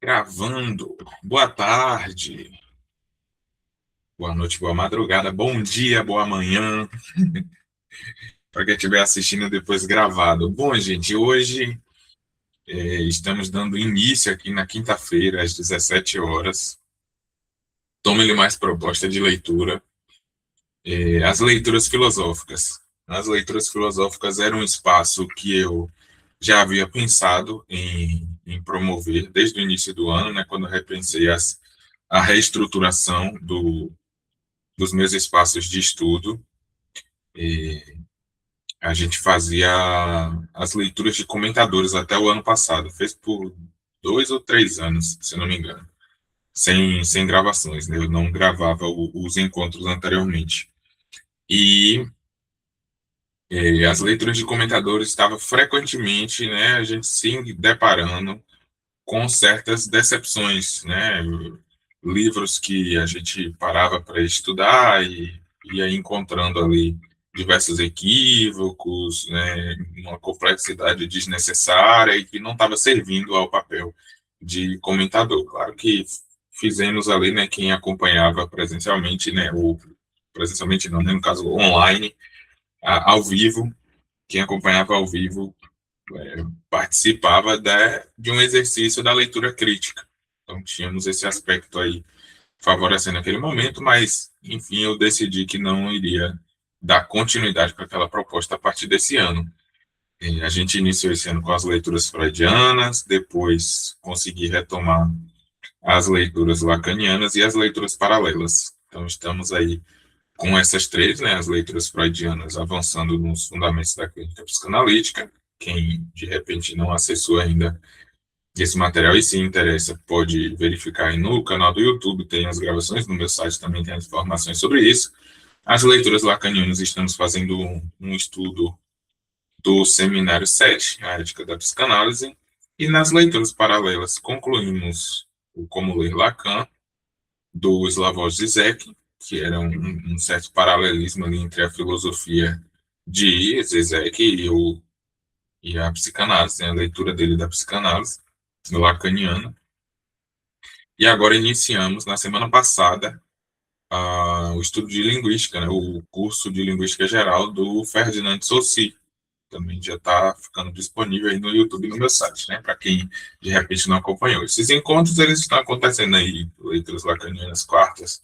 Gravando. Boa tarde, boa noite, boa madrugada, bom dia, boa manhã, para quem estiver assistindo depois gravado. Bom, gente, hoje estamos dando início aqui na quinta-feira, às 17 horas. Tome-lhe mais proposta de leitura, as leituras filosóficas. As leituras filosóficas eram um espaço que eu já havia pensado em promover desde o início do ano, né, quando eu repensei a reestruturação dos meus espaços de estudo. A gente fazia as leituras de comentadores até o ano passado, fez por 2 ou 3 anos, se não me engano, sem gravações, né? Eu não gravava os encontros anteriormente. E as leituras de comentadores estavam frequentemente, né, a gente se deparando com certas decepções, né? Livros que a gente parava para estudar e ia encontrando ali diversos equívocos, né? Uma complexidade desnecessária e que não estava servindo ao papel de comentador. Claro que fizemos ali, né, quem acompanhava presencialmente, né, ou presencialmente não, né, no caso online, ao vivo, quem acompanhava ao vivo participava de um exercício da leitura crítica. Então, tínhamos esse aspecto aí favorecendo aquele momento, mas, enfim, eu decidi que não iria dar continuidade para aquela proposta a partir desse ano. E a gente iniciou esse ano com as leituras freudianas, depois consegui retomar as leituras lacanianas e as leituras paralelas. Então, estamos aí com essas três, né, as leituras freudianas avançando nos fundamentos da clínica psicanalítica. Quem, de repente, não acessou ainda esse material e se interessa, pode verificar aí no canal do YouTube, tem as gravações, no meu site também tem as informações sobre isso. As leituras lacanianas, estamos fazendo um estudo do Seminário 7, a Ética da Psicanálise, e nas leituras paralelas concluímos o Como Ler Lacan, do Slavoj Zizek, que era um certo paralelismo ali entre a filosofia de Zizek e a psicanálise, né, a leitura dele da psicanálise lacaniana. E agora iniciamos, na semana passada, o estudo de linguística, né, o curso de linguística geral do Ferdinand Saussure. Também já está ficando disponível aí no YouTube e no meu site, né, para quem de repente não acompanhou. Esses encontros eles estão acontecendo aí, leituras lacanianas quartas,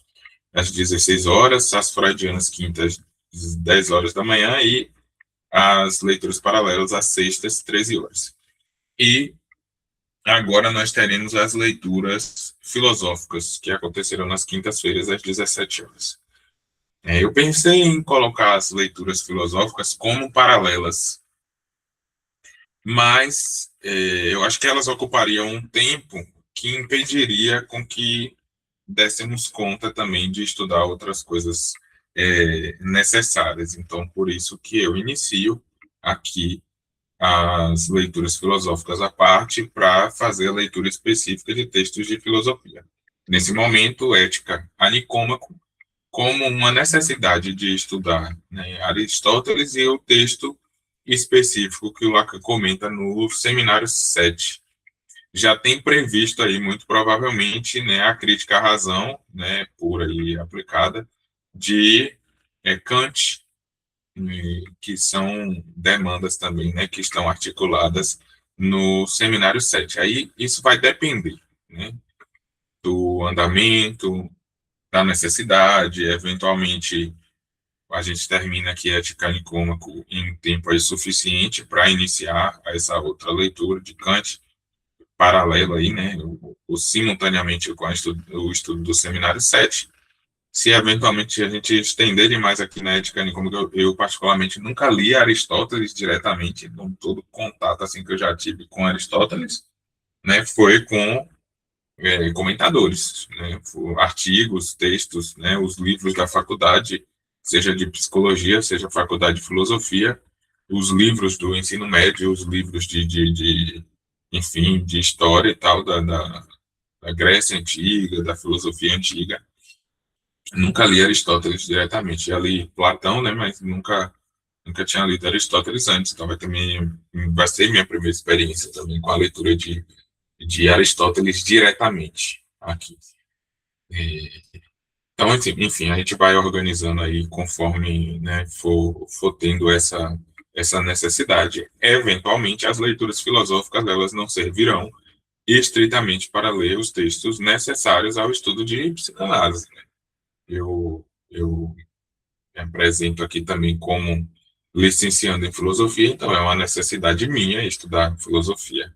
às 16 horas, as freudianas quintas, às 10 horas da manhã, e as leituras paralelas às sextas, 13 horas. E agora nós teremos as leituras filosóficas, que acontecerão nas quintas-feiras, às 17 horas. Eu pensei em colocar as leituras filosóficas como paralelas, mas eu acho que elas ocupariam um tempo que impediria com que dessemos conta também de estudar outras coisas necessárias. Então, por isso que eu inicio aqui as leituras filosóficas à parte para fazer a leitura específica de textos de filosofia. Nesse momento, ética a Nicômaco, como uma necessidade de estudar, né, Aristóteles e o texto específico que o Lacan comenta no Seminário 7. Já tem previsto aí, muito provavelmente, né, a crítica à razão, né, pura e aplicada, de Kant, que são demandas também, né, que estão articuladas no Seminário 7. Aí isso vai depender, né, do andamento, da necessidade, eventualmente a gente termina aqui a Ética Nicômaco em tempo aí suficiente para iniciar essa outra leitura de Kant, paralelo aí, né, simultaneamente com o estudo do Seminário 7. Se eventualmente a gente estender demais aqui na Ética Nicômaco, eu particularmente nunca li Aristóteles diretamente, então todo contato assim que eu já tive com Aristóteles, né, foi com comentadores, né, artigos, textos, né, os livros da faculdade, seja de psicologia, seja faculdade de filosofia, os livros do ensino médio, os livros enfim, de história e tal, da Grécia Antiga, da filosofia antiga. Nunca li Aristóteles diretamente, já li Platão, né, mas nunca tinha lido Aristóteles antes, então vai ser minha primeira experiência também com a leitura de de Aristóteles diretamente aqui. Então, enfim, a gente vai organizando aí conforme, né, for tendo essa necessidade. Eventualmente, as leituras filosóficas elas não servirão estritamente para ler os textos necessários ao estudo de psicanálise. Né? Eu me apresento aqui também como licenciando em filosofia, então é uma necessidade minha estudar filosofia.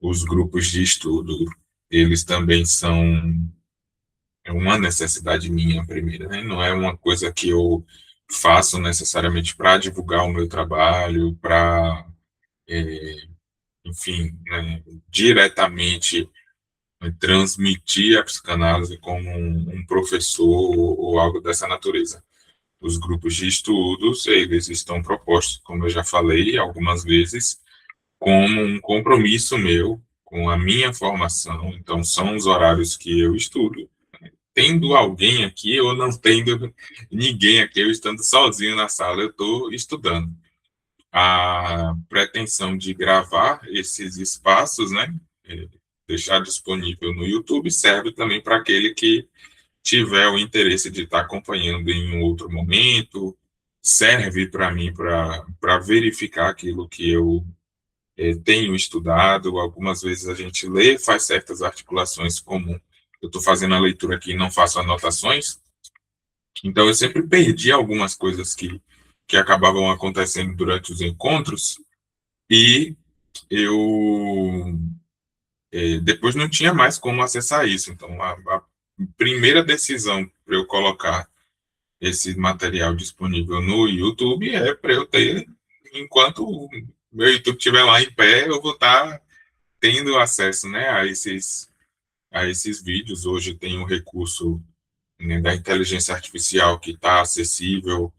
Os grupos de estudo, eles também são uma necessidade minha primeira, né? Não é uma coisa que eu faço necessariamente para divulgar o meu trabalho, para, enfim, né, diretamente transmitir a psicanálise como um professor ou algo dessa natureza. Os grupos de estudos, eles estão propostos, como eu já falei algumas vezes, como um compromisso meu com a minha formação. Então, são os horários que eu estudo. Tendo alguém aqui ou não tendo ninguém aqui, eu estando sozinho na sala, eu estou estudando. A pretensão de gravar esses espaços, né, deixar disponível no YouTube, serve também para aquele que tiver o interesse de estar acompanhando em um outro momento, serve para mim para verificar aquilo que eu tenho estudado. Algumas vezes a gente lê, faz certas articulações, como eu estou fazendo a leitura aqui e não faço anotações, então eu sempre perdi algumas coisas que acabavam acontecendo durante os encontros, e eu depois não tinha mais como acessar isso. Então, a primeira decisão para eu colocar esse material disponível no YouTube é para eu ter, enquanto o meu YouTube estiver lá em pé, eu vou estar tendo acesso, né, a esses vídeos. Hoje tem um recurso, né, da inteligência artificial que está acessível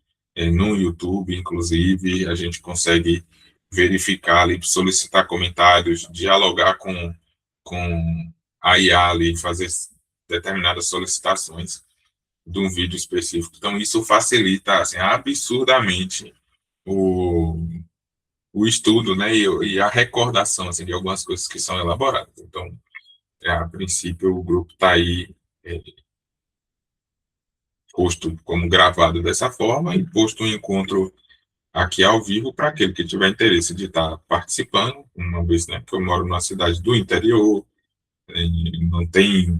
no YouTube, inclusive, a gente consegue verificar ali, solicitar comentários, dialogar com a IA ali, fazer determinadas solicitações de um vídeo específico. Então, isso facilita assim, absurdamente o, o estudo, né, e a recordação assim, de algumas coisas que são elaboradas. Então, a princípio, o grupo está aí é, posto como gravado dessa forma e posto um encontro aqui ao vivo para aquele que tiver interesse de estar participando, uma vez, né, que eu moro numa cidade do interior, não tem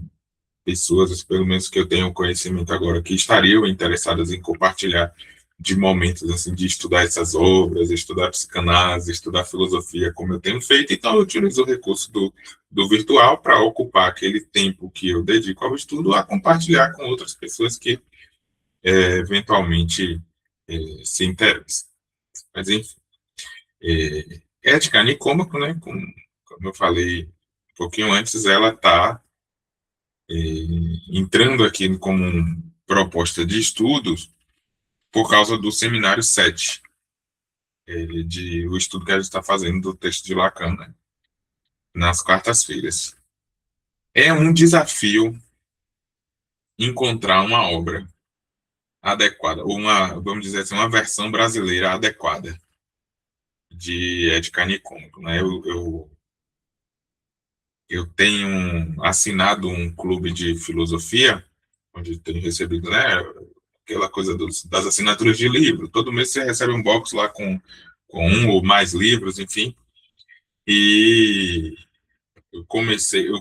pessoas, pelo menos que eu tenho conhecimento agora, que estariam interessadas em compartilhar de momentos assim de estudar essas obras, estudar psicanálise, estudar filosofia, como eu tenho feito. Então eu utilizo o recurso do virtual para ocupar aquele tempo que eu dedico ao estudo a compartilhar com outras pessoas que eventualmente se interessam. Mas enfim, ética nicômaco, né, como eu falei um pouquinho antes, ela está entrando aqui como proposta de estudos por causa do seminário 7, o estudo que a gente está fazendo do texto de Lacan, né, nas quartas-feiras. É um desafio encontrar uma obra adequada, ou vamos dizer assim, uma versão brasileira adequada de ética nicômaco. Né? Eu tenho assinado um clube de filosofia, onde tenho recebido, né, aquela coisa das assinaturas de livro. Todo mês você recebe um box lá com um ou mais livros, enfim. E eu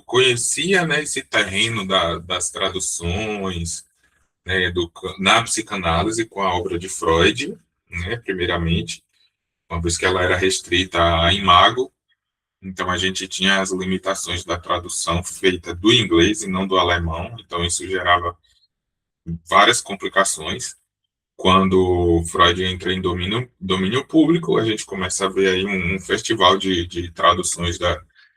conhecia, né, esse terreno das traduções, né, na psicanálise com a obra de Freud, né, primeiramente, uma vez que ela era restrita a imago. Então, a gente tinha as limitações da tradução feita do inglês e não do alemão, então isso gerava várias complicações. Quando Freud entra em domínio público, a gente começa a ver aí um festival de traduções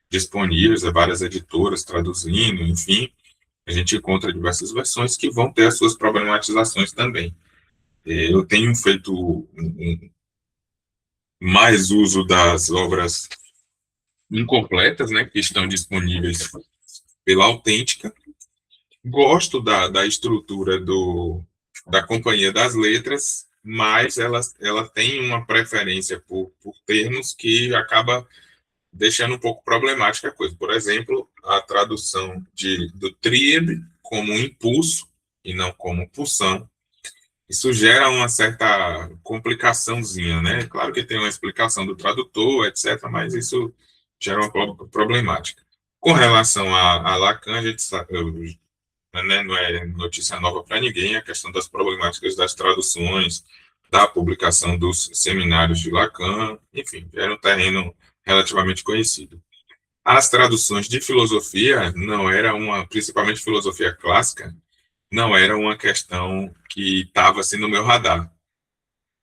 disponíveis, várias editoras traduzindo, enfim, a gente encontra diversas versões que vão ter as suas problematizações também. Eu tenho feito mais uso das obras incompletas, né, que estão disponíveis pela Autêntica. Gosto da estrutura da Companhia das Letras, mas ela tem uma preferência por termos que acaba deixando um pouco problemática a coisa. Por exemplo, a tradução do tríade como impulso e não como pulsão. Isso gera uma certa complicaçãozinha, né? Claro que tem uma explicação do tradutor, etc., mas isso gera uma problemática. Com relação a Lacan, a gente sabe, né, não é notícia nova para ninguém, a questão das problemáticas das traduções, da publicação dos seminários de Lacan, enfim, era um terreno relativamente conhecido. As traduções de filosofia não era uma, principalmente filosofia clássica, não era uma questão que estava assim no meu radar.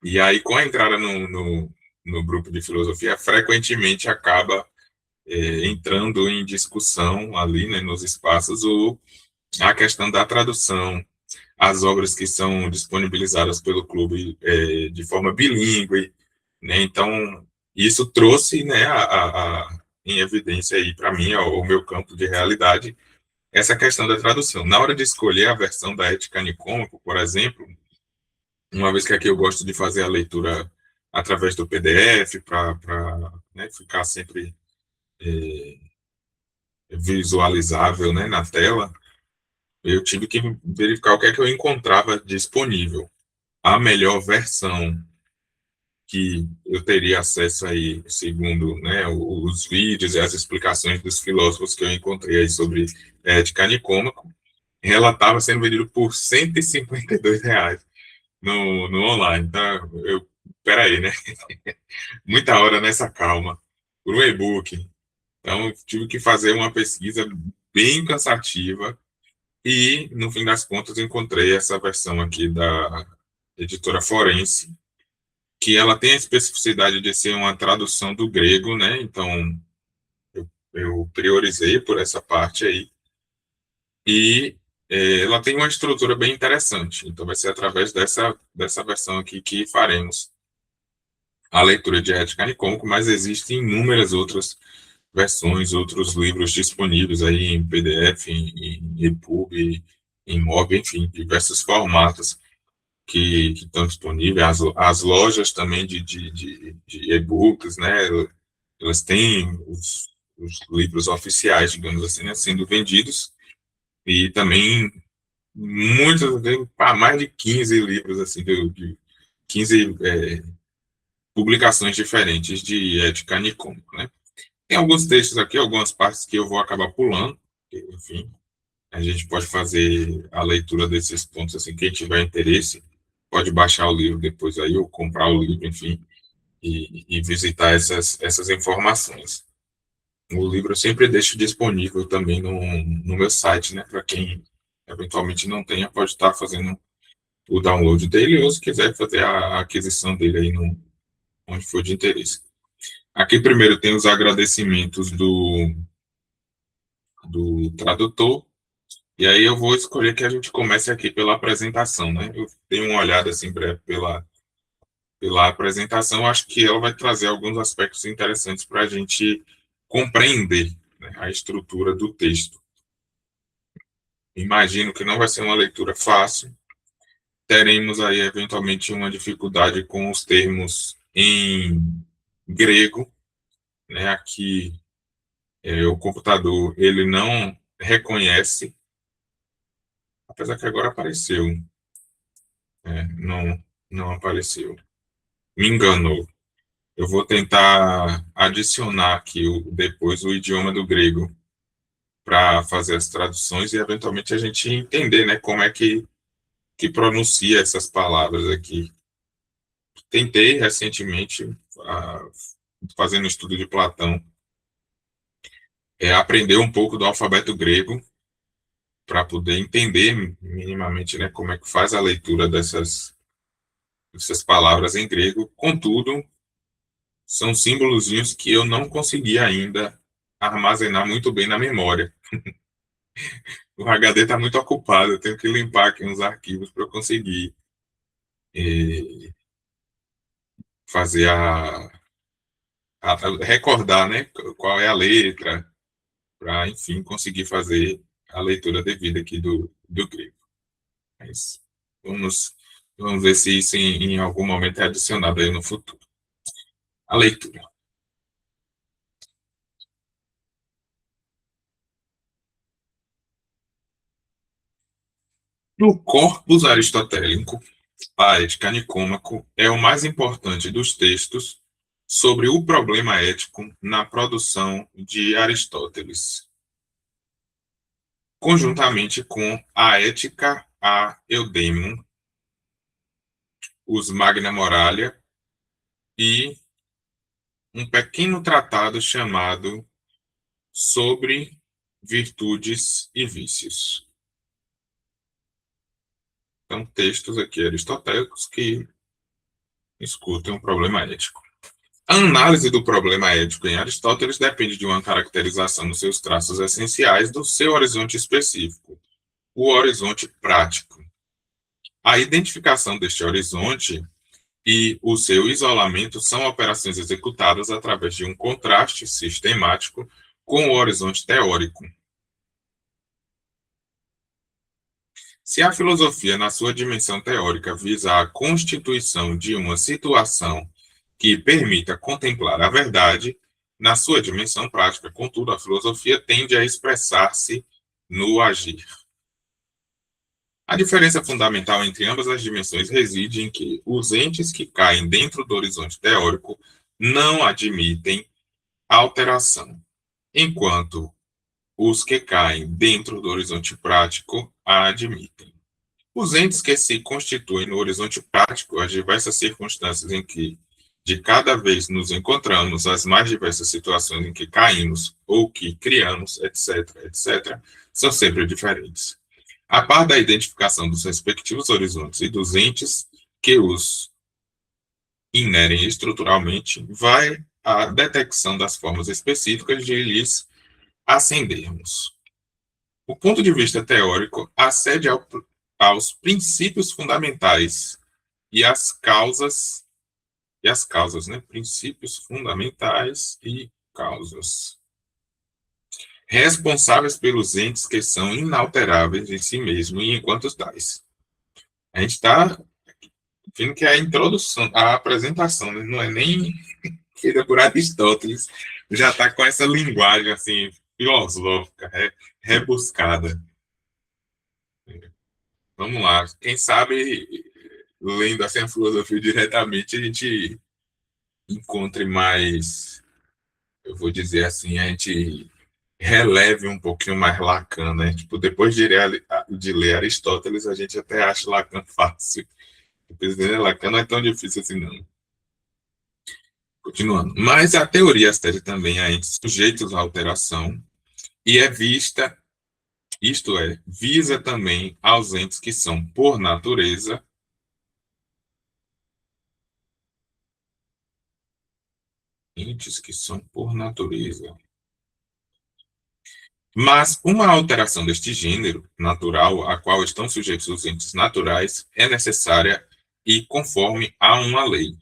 E aí, com a entrada no grupo de filosofia, frequentemente acaba entrando em discussão ali, né, nos espaços, a questão da tradução, as obras que são disponibilizadas pelo clube de forma bilíngue, né? Então, isso trouxe, né, em evidência aí para mim, o meu campo de realidade, essa questão da tradução. Na hora de escolher a versão da Ética Nicômaco, por exemplo, uma vez que aqui eu gosto de fazer a leitura através do PDF para né, ficar sempre visualizável, né, na tela, eu tive que verificar o que é que eu encontrava disponível. A melhor versão que eu teria acesso aí, segundo né, os vídeos e as explicações dos filósofos que eu encontrei aí sobre ética nicômaco, ela estava sendo vendida por R$ 152 no online. Então, peraí, né? Muita hora nessa calma, por um e-book. Então, tive que fazer uma pesquisa bem cansativa e, no fim das contas, encontrei essa versão aqui da editora Forense, que ela tem a especificidade de ser uma tradução do grego, né? Então, eu priorizei por essa parte aí. E ela tem uma estrutura bem interessante. Então, vai ser através dessa versão aqui que faremos a leitura de Ética Nicômaco, mas existem inúmeras outras versões, outros livros disponíveis aí em PDF, em EPUB, em MOB, enfim, diversos formatos que estão disponíveis. As lojas também de e-books, né? Elas têm os livros oficiais, digamos assim, né, sendo vendidos, e também muitos, mais de 15 livros, assim, de 15 publicações diferentes de ética nicômica, né? Tem alguns textos aqui, algumas partes que eu vou acabar pulando, enfim, a gente pode fazer a leitura desses pontos, assim, quem tiver interesse, pode baixar o livro depois aí, ou comprar o livro, enfim, e visitar essas informações. O livro eu sempre deixo disponível também no meu site, né, para quem eventualmente não tenha, pode estar fazendo o download dele, ou se quiser fazer a aquisição dele aí onde for de interesse. Aqui primeiro tem os agradecimentos do tradutor, e aí eu vou escolher que a gente comece aqui pela apresentação, né? Eu dei uma olhada assim breve pela apresentação, acho que ela vai trazer alguns aspectos interessantes para a gente compreender, né, a estrutura do texto. Imagino que não vai ser uma leitura fácil, teremos aí eventualmente uma dificuldade com os termos em grego, né? Aqui o computador ele não reconhece, apesar que agora apareceu, não apareceu, me enganou. Eu vou tentar adicionar aqui depois o idioma do grego para fazer as traduções e eventualmente a gente entender, né, como é que pronuncia essas palavras aqui. Tentei recentemente, fazendo estudo de Platão, aprender um pouco do alfabeto grego para poder entender minimamente, né, como é que faz a leitura dessas palavras em grego. Contudo, são símbolozinhos que eu não consegui ainda armazenar muito bem na memória. O HD está muito ocupado, eu tenho que limpar aqui uns arquivos para eu conseguir fazer recordar, né, qual é a letra, para, enfim, conseguir fazer a leitura devida aqui do grego. Mas vamos ver se isso em algum momento é adicionado aí no futuro. A leitura. No corpus aristotélico, a Ética Nicômaco é o mais importante dos textos sobre o problema ético na produção de Aristóteles, conjuntamente com a Ética a Eudemon, os Magna Moralia e um pequeno tratado chamado Sobre Virtudes e Vícios. São textos aqui aristotélicos que discutem o problema ético. A análise do problema ético em Aristóteles depende de uma caracterização dos seus traços essenciais do seu horizonte específico, o horizonte prático. A identificação deste horizonte e o seu isolamento são operações executadas através de um contraste sistemático com o horizonte teórico. Se a filosofia, na sua dimensão teórica, visa a constituição de uma situação que permita contemplar a verdade, na sua dimensão prática, contudo, a filosofia tende a expressar-se no agir. A diferença fundamental entre ambas as dimensões reside em que os entes que caem dentro do horizonte teórico não admitem alteração, enquanto os que caem dentro do horizonte prático a admitem. Os entes que se constituem no horizonte prático, as diversas circunstâncias em que de cada vez nos encontramos, as mais diversas situações em que caímos ou que criamos, etc., etc., são sempre diferentes. A par da identificação dos respectivos horizontes e dos entes que os inerem estruturalmente, vai a detecção das formas específicas de lhes ascendermos. O ponto de vista teórico acede aos princípios fundamentais e às causas, né? Princípios fundamentais e causas. Responsáveis pelos entes que são inalteráveis em si mesmo e enquanto tais. A gente está vendo que a introdução, a apresentação, né, não é nem feita por Aristóteles, já está com essa linguagem assim filosófica, rebuscada. Vamos lá, quem sabe lendo assim a filosofia diretamente a gente encontre mais, eu vou dizer assim, a gente releve um pouquinho mais Lacan, né? Tipo, depois de ler Aristóteles, a gente até acha Lacan fácil. Depois de ler Lacan não é tão difícil assim, não. Continuando. Mas a teoria acede também a entes sujeitos à alteração e é vista, isto é, visa também aos entes que são, por natureza, entes que são por natureza. Mas uma alteração deste gênero natural, a qual estão sujeitos os entes naturais, é necessária e conforme a uma lei.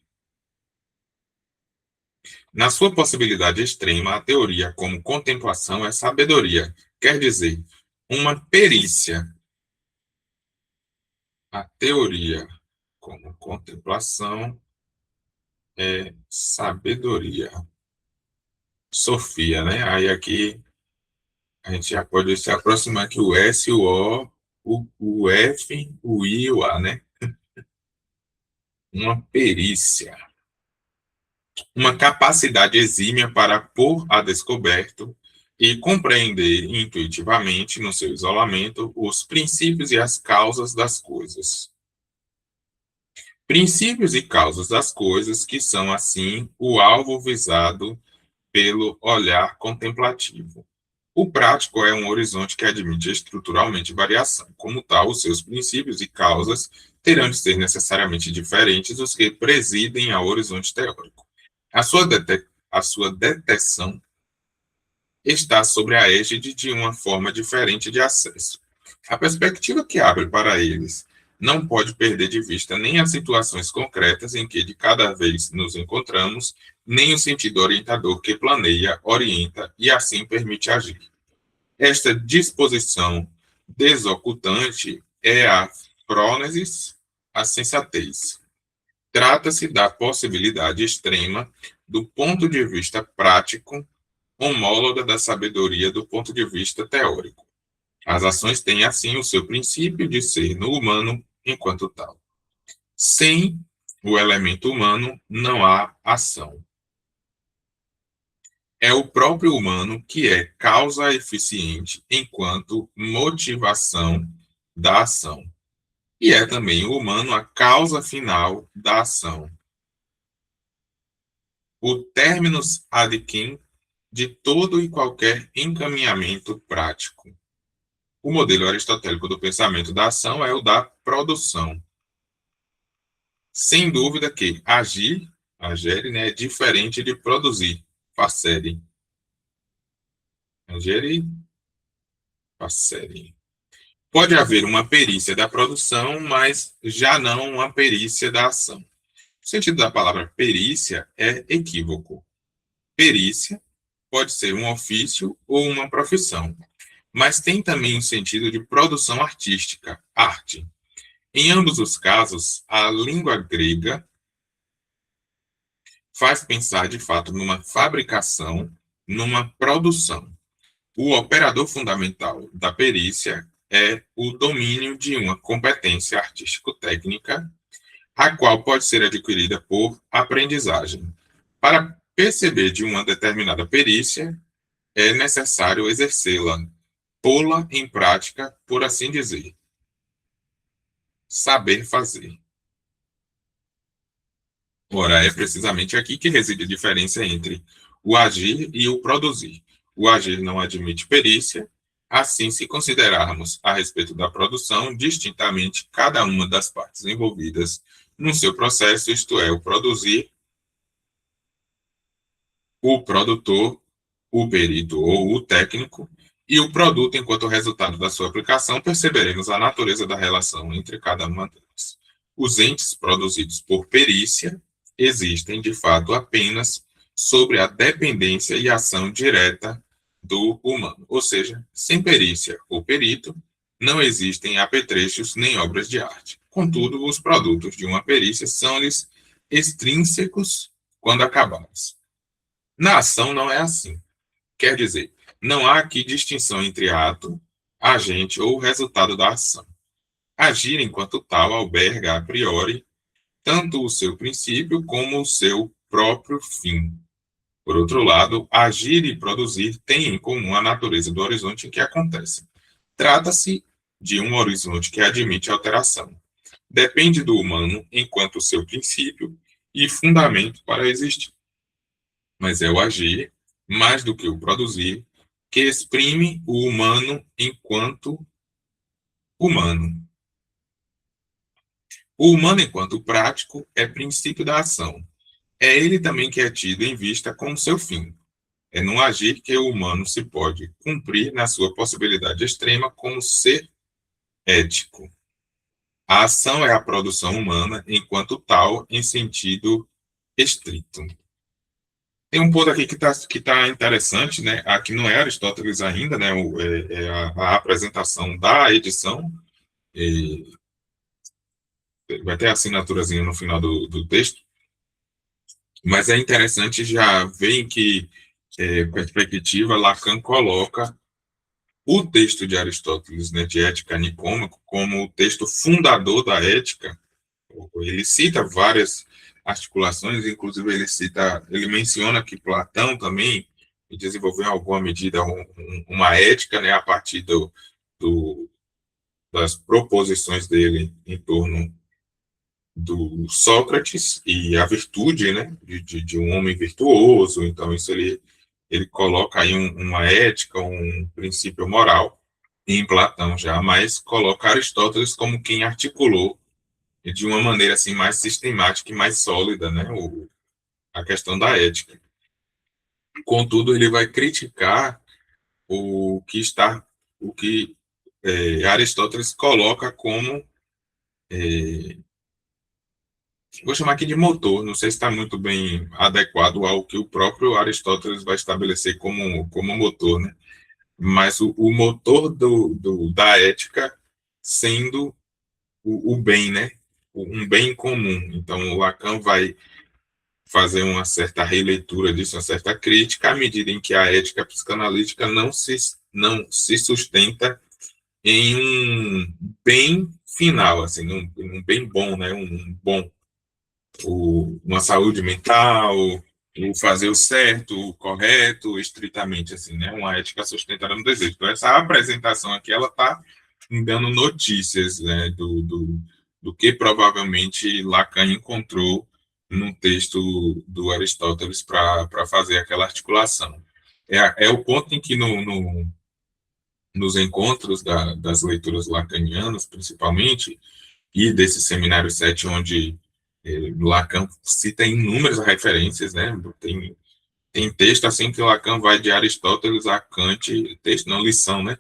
Na sua possibilidade extrema, a teoria como contemplação é sabedoria, quer dizer, uma perícia. A teoria como contemplação é sabedoria. Sofia, né? Aí aqui a gente já pode se aproximar que o S, o O, o F, o I e o A, né? Uma perícia. Uma capacidade exímia para pôr a descoberto e compreender intuitivamente, no seu isolamento, os princípios e as causas das coisas. Princípios e causas das coisas que são, assim, o alvo visado pelo olhar contemplativo. O prático é um horizonte que admite estruturalmente variação. Como tal, os seus princípios e causas terão de ser necessariamente diferentes dos que presidem ao horizonte teórico. A sua detecção está sobre a égide de uma forma diferente de acesso. A perspectiva que abre para eles não pode perder de vista nem as situações concretas em que de cada vez nos encontramos, nem o sentido orientador que planeia, orienta e assim permite agir. Esta disposição desocultante é a frônesis, a sensatez. Trata-se da possibilidade extrema, do ponto de vista prático, homóloga da sabedoria do ponto de vista teórico. As ações têm, assim, o seu princípio de ser no humano enquanto tal. Sem o elemento humano, não há ação. É o próprio humano que é causa eficiente enquanto motivação da ação. E é também o humano a causa final da ação. O terminus ad quem de todo e qualquer encaminhamento prático. O modelo aristotélico do pensamento da ação é o da produção. Sem dúvida que agir, agere, né, é diferente de produzir, facere. Agere, facere. Pode haver uma perícia da produção, mas já não uma perícia da ação. O sentido da palavra perícia é equívoco. Perícia pode ser um ofício ou uma profissão, mas tem também um sentido de produção artística, arte. Em ambos os casos, a língua grega faz pensar de fato numa fabricação, numa produção. O operador fundamental da perícia é o domínio de uma competência artístico-técnica, a qual pode ser adquirida por aprendizagem. Para perceber de uma determinada perícia, é necessário exercê-la, pô-la em prática, por assim dizer. Saber fazer. Ora, é precisamente aqui que reside a diferença entre o agir e o produzir. O agir não admite perícia, assim, se considerarmos a respeito da produção distintamente cada uma das partes envolvidas no seu processo, isto é, o produzir, o produtor, o perito ou o técnico, e o produto enquanto resultado da sua aplicação, perceberemos a natureza da relação entre cada uma delas. Os entes produzidos por perícia existem, de fato, apenas sobre a dependência e ação direta do humano. Ou seja, sem perícia ou perito, não existem apetrechos nem obras de arte. Contudo, os produtos de uma perícia são-lhes extrínsecos quando acabados. Na ação não é assim. Quer dizer, não há aqui distinção entre ato, agente ou resultado da ação. Agir enquanto tal alberga a priori tanto o seu princípio como o seu próprio fim. Por outro lado, agir e produzir têm em comum a natureza do horizonte em que acontecem. Trata-se de um horizonte que admite alteração. Depende do humano enquanto seu princípio e fundamento para existir. Mas é o agir, mais do que o produzir, que exprime o humano enquanto humano. O humano enquanto prático é princípio da ação. É ele também que é tido em vista como seu fim. É no agir que o humano se pode cumprir na sua possibilidade extrema como ser ético. A ação é a produção humana enquanto tal em sentido estrito. Tem um ponto aqui que tá interessante, né? Aqui não é Aristóteles ainda, né? A apresentação da edição. Vai ter a assinaturazinha no final do texto. Mas é interessante já ver em que perspectiva Lacan coloca o texto de Aristóteles, né, de Ética Nicômaco, como o texto fundador da ética. Ele cita várias articulações, inclusive ele menciona que Platão também desenvolveu em alguma medida uma ética, né, a partir do, das proposições dele em torno do Sócrates e a virtude, né, de um homem virtuoso. Então isso ele coloca aí uma ética, um princípio moral em Platão já, mas coloca Aristóteles como quem articulou de uma maneira assim mais sistemática e mais sólida, né, a questão da ética. Contudo, ele vai criticar o que Aristóteles coloca como vou chamar aqui de motor, não sei se está muito bem adequado ao que o próprio Aristóteles vai estabelecer como motor, né? Mas o motor da ética sendo o bem, né? Um bem comum. Então, o Lacan vai fazer uma certa releitura disso, uma certa crítica, à medida em que a ética psicanalítica não se sustenta em um bem final, assim, um bem bom, né? Um bom, uma saúde mental, o fazer o certo, o correto, estritamente, assim, né? Uma ética sustentada no desejo. Então, essa apresentação aqui, ela está dando notícias, né, do que provavelmente Lacan encontrou no texto do Aristóteles para fazer aquela articulação. É o ponto em que nos encontros das leituras lacanianas, principalmente, e desse seminário 7 onde Lacan cita inúmeras referências, né? Tem texto assim que Lacan vai de Aristóteles a Kant, texto não, lição, né?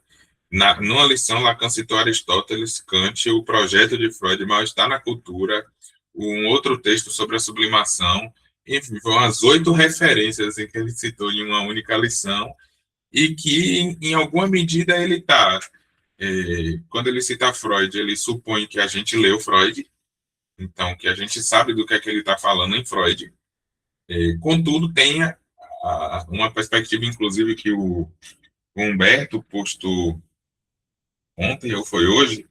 Numa lição, Lacan citou Aristóteles, Kant, o projeto de Freud, mal está na cultura, um outro texto sobre a sublimação, enfim, foram as 8 referências assim, que ele citou em uma única lição, e que, em alguma medida, ele está. Quando ele cita Freud, ele supõe que a gente leu Freud, então, que a gente sabe do que ele está falando em Freud. Contudo, tem uma perspectiva, inclusive, que o Humberto postou ontem, ou foi hoje,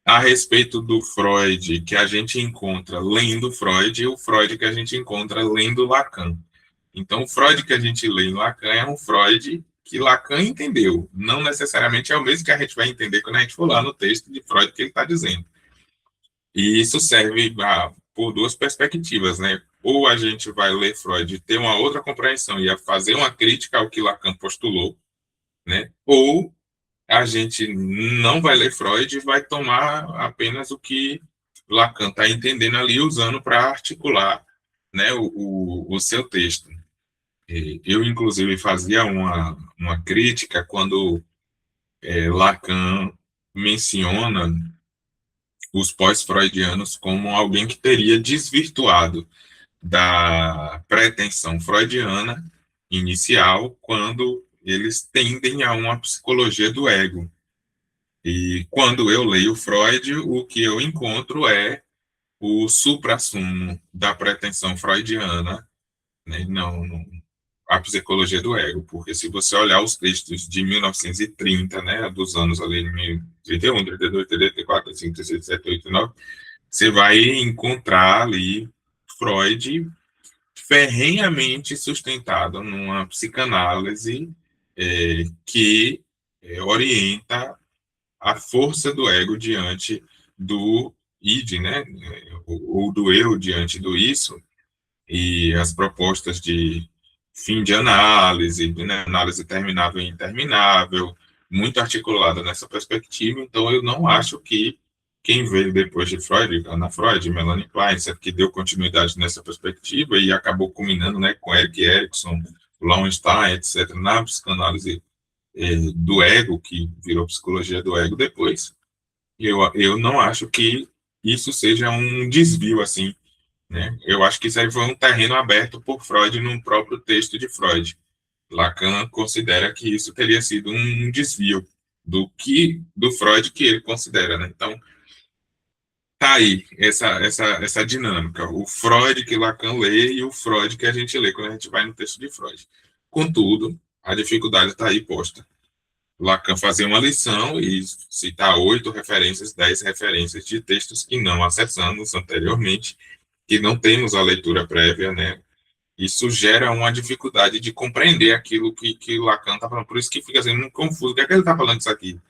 a respeito do Freud que a gente encontra lendo Freud e o Freud que a gente encontra lendo Lacan. Então, o Freud que a gente lê em Lacan é um Freud que Lacan entendeu. Não necessariamente é o mesmo que a gente vai entender quando a gente for lá no texto de Freud que ele está dizendo. E isso serve por duas perspectivas, né? Ou a gente vai ler Freud e ter uma outra compreensão e fazer uma crítica ao que Lacan postulou, né? Ou a gente não vai ler Freud e vai tomar apenas o que Lacan está entendendo ali, usando para articular, né, o seu texto. Eu, inclusive, fazia uma crítica quando Lacan menciona os pós-freudianos como alguém que teria desvirtuado da pretensão freudiana inicial quando eles tendem a uma psicologia do ego. E quando eu leio Freud, o que eu encontro é o suprassumo da pretensão freudiana, né? Não a psicologia do ego, porque se você olhar os textos de 1930, né, dos anos ali, 31, 32, 34, 35, 36, 37, 38, 39, você vai encontrar ali Freud ferrenhamente sustentado numa psicanálise que orienta a força do ego diante do id, né, ou do eu diante do isso, e as propostas de fim de análise, né, análise terminável e interminável, muito articulada nessa perspectiva. Então, eu não acho que quem veio depois de Freud, Ana Freud, Melanie Klein, que deu continuidade nessa perspectiva e acabou culminando, né, com Erik Erikson, Lowenstein, etc., na psicanálise do ego, que virou psicologia do ego depois. Eu não acho que isso seja um desvio, assim, né? Eu acho que isso aí foi um terreno aberto por Freud no próprio texto de Freud. Lacan considera que isso teria sido um desvio do Freud que ele considera, né? Então, tá aí essa dinâmica. O Freud que Lacan lê e o Freud que a gente lê quando a gente vai no texto de Freud. Contudo, a dificuldade está aí posta. Lacan fazia uma lição e citar 8 referências, 10 referências de textos que não acessamos anteriormente, que não temos a leitura prévia, né? Isso gera uma dificuldade de compreender aquilo que Lacan está falando. Por isso que fica assim, muito confuso. O que é que ele está falando disso aqui? Ele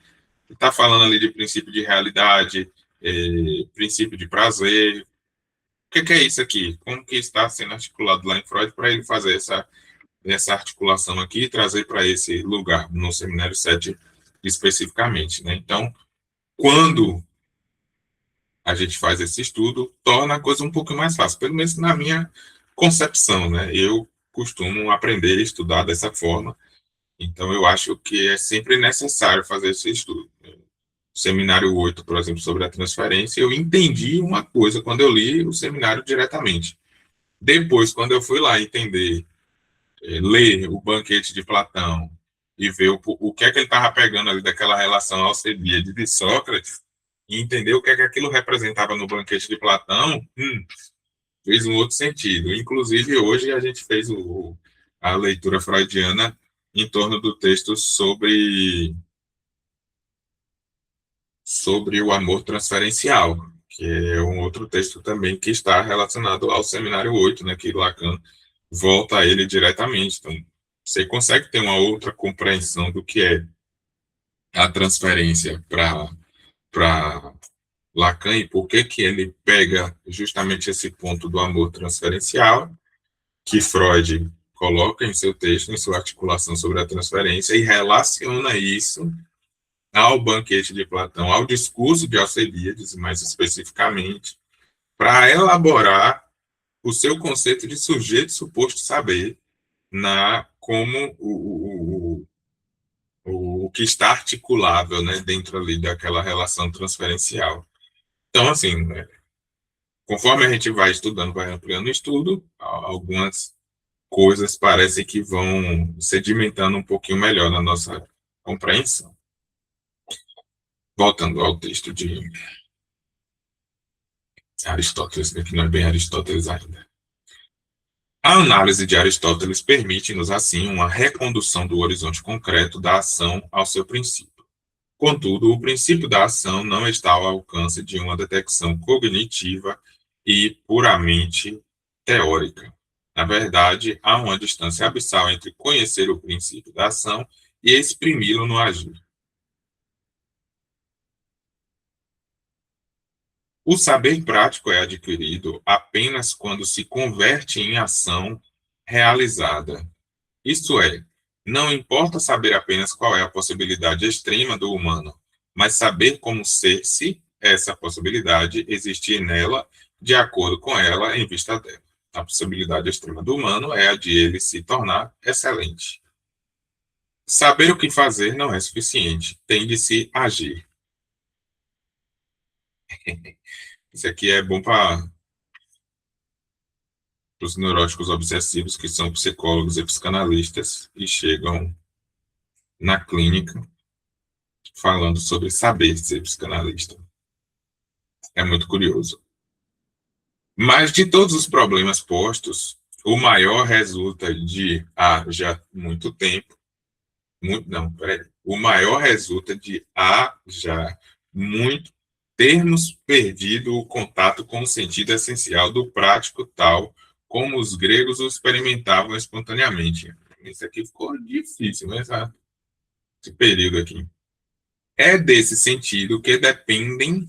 está falando ali de princípio de realidade, princípio de prazer. O que é isso aqui? Como que está sendo articulado lá em Freud para ele fazer essa articulação aqui e trazer para esse lugar, no Seminário 7 especificamente, né? Então, quando a gente faz esse estudo, torna a coisa um pouco mais fácil, pelo menos na minha concepção, né? Eu costumo aprender a estudar dessa forma, então eu acho que é sempre necessário fazer esse estudo. O seminário 8, por exemplo, sobre a transferência, eu entendi uma coisa quando eu li o seminário diretamente. Depois, quando eu fui lá entender, ler o banquete de Platão e ver o que é que ele estava pegando ali daquela relação Alcibíade de Sócrates, e entender o que é que aquilo representava no banquete de Platão, fez um outro sentido. Inclusive, hoje a gente fez a leitura freudiana em torno do texto sobre sobre o amor transferencial, que é um outro texto também que está relacionado ao seminário 8, né, que Lacan volta a ele diretamente. Então, você consegue ter uma outra compreensão do que é a transferência para Lacan e por que que ele pega justamente esse ponto do amor transferencial, que Freud coloca em seu texto, em sua articulação sobre a transferência, e relaciona isso ao banquete de Platão, ao discurso de Alcebiades, mais especificamente, para elaborar o seu conceito de sujeito suposto saber como o que está articulável, né, dentro ali daquela relação transferencial. Então, assim, né, conforme a gente vai estudando, vai ampliando o estudo, algumas coisas parecem que vão sedimentando um pouquinho melhor na nossa compreensão. Voltando ao texto de Aristóteles, que não é bem Aristóteles ainda. A análise de Aristóteles permite-nos, assim, uma recondução do horizonte concreto da ação ao seu princípio. Contudo, o princípio da ação não está ao alcance de uma detecção cognitiva e puramente teórica. Na verdade, há uma distância abissal entre conhecer o princípio da ação e exprimi-lo no agir. O saber prático é adquirido apenas quando se converte em ação realizada. Isto é, não importa saber apenas qual é a possibilidade extrema do humano, mas saber como ser-se essa possibilidade, existir nela, de acordo com ela, em vista dela. A possibilidade extrema do humano é a de ele se tornar excelente. Saber o que fazer não é suficiente, tem de se agir. Isso aqui é bom para os neuróticos obsessivos, que são psicólogos e psicanalistas, e chegam na clínica falando sobre saber ser psicanalista. É muito curioso. Mas de todos os problemas postos, o maior resulta de há já muito tempo, o maior resulta de há já muito termos perdido o contato com o sentido essencial do prático tal como os gregos o experimentavam espontaneamente. Isso aqui ficou difícil, mas esse período aqui. É desse sentido que dependem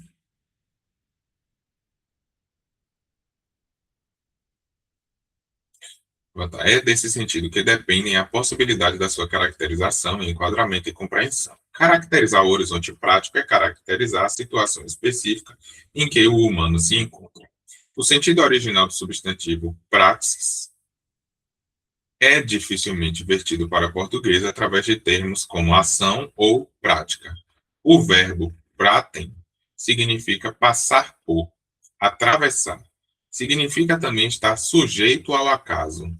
É desse sentido que dependem a possibilidade da sua caracterização, enquadramento e compreensão. Caracterizar o horizonte prático é caracterizar a situação específica em que o humano se encontra. O sentido original do substantivo praxis é dificilmente vertido para português através de termos como ação ou prática. O verbo pratem significa passar por, atravessar. Significa também estar sujeito ao acaso,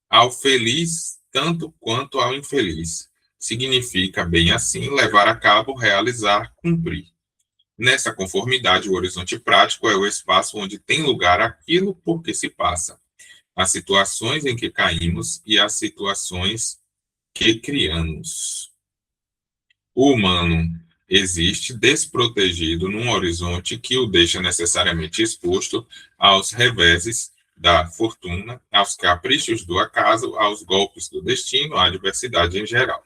ao feliz tanto quanto ao infeliz. Significa, bem assim, levar a cabo, realizar, cumprir. Nessa conformidade, o horizonte prático é o espaço onde tem lugar aquilo por que se passa, as situações em que caímos e as situações que criamos. O humano existe desprotegido num horizonte que o deixa necessariamente exposto aos reveses da fortuna, aos caprichos do acaso, aos golpes do destino, à adversidade em geral.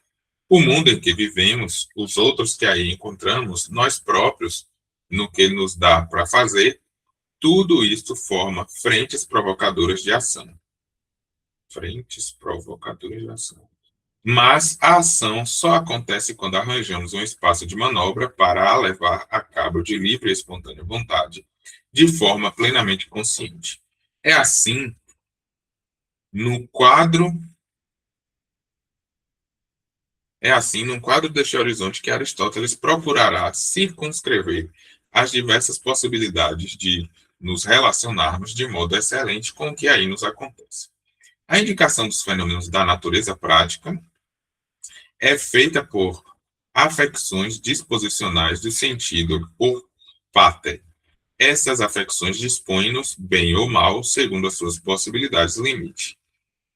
O mundo em que vivemos, os outros que aí encontramos, nós próprios, no que nos dá para fazer, tudo isto forma frentes provocadoras de ação. Frentes provocadoras de ação. Mas a ação só acontece quando arranjamos um espaço de manobra para a levar a cabo de livre e espontânea vontade, de forma plenamente consciente. É assim, no quadro num quadro deste horizonte que Aristóteles procurará circunscrever as diversas possibilidades de nos relacionarmos de modo excelente com o que aí nos acontece. A indicação dos fenômenos da natureza prática é feita por afecções disposicionais de sentido por pater. Essas afecções dispõem-nos, bem ou mal, segundo as suas possibilidades limite.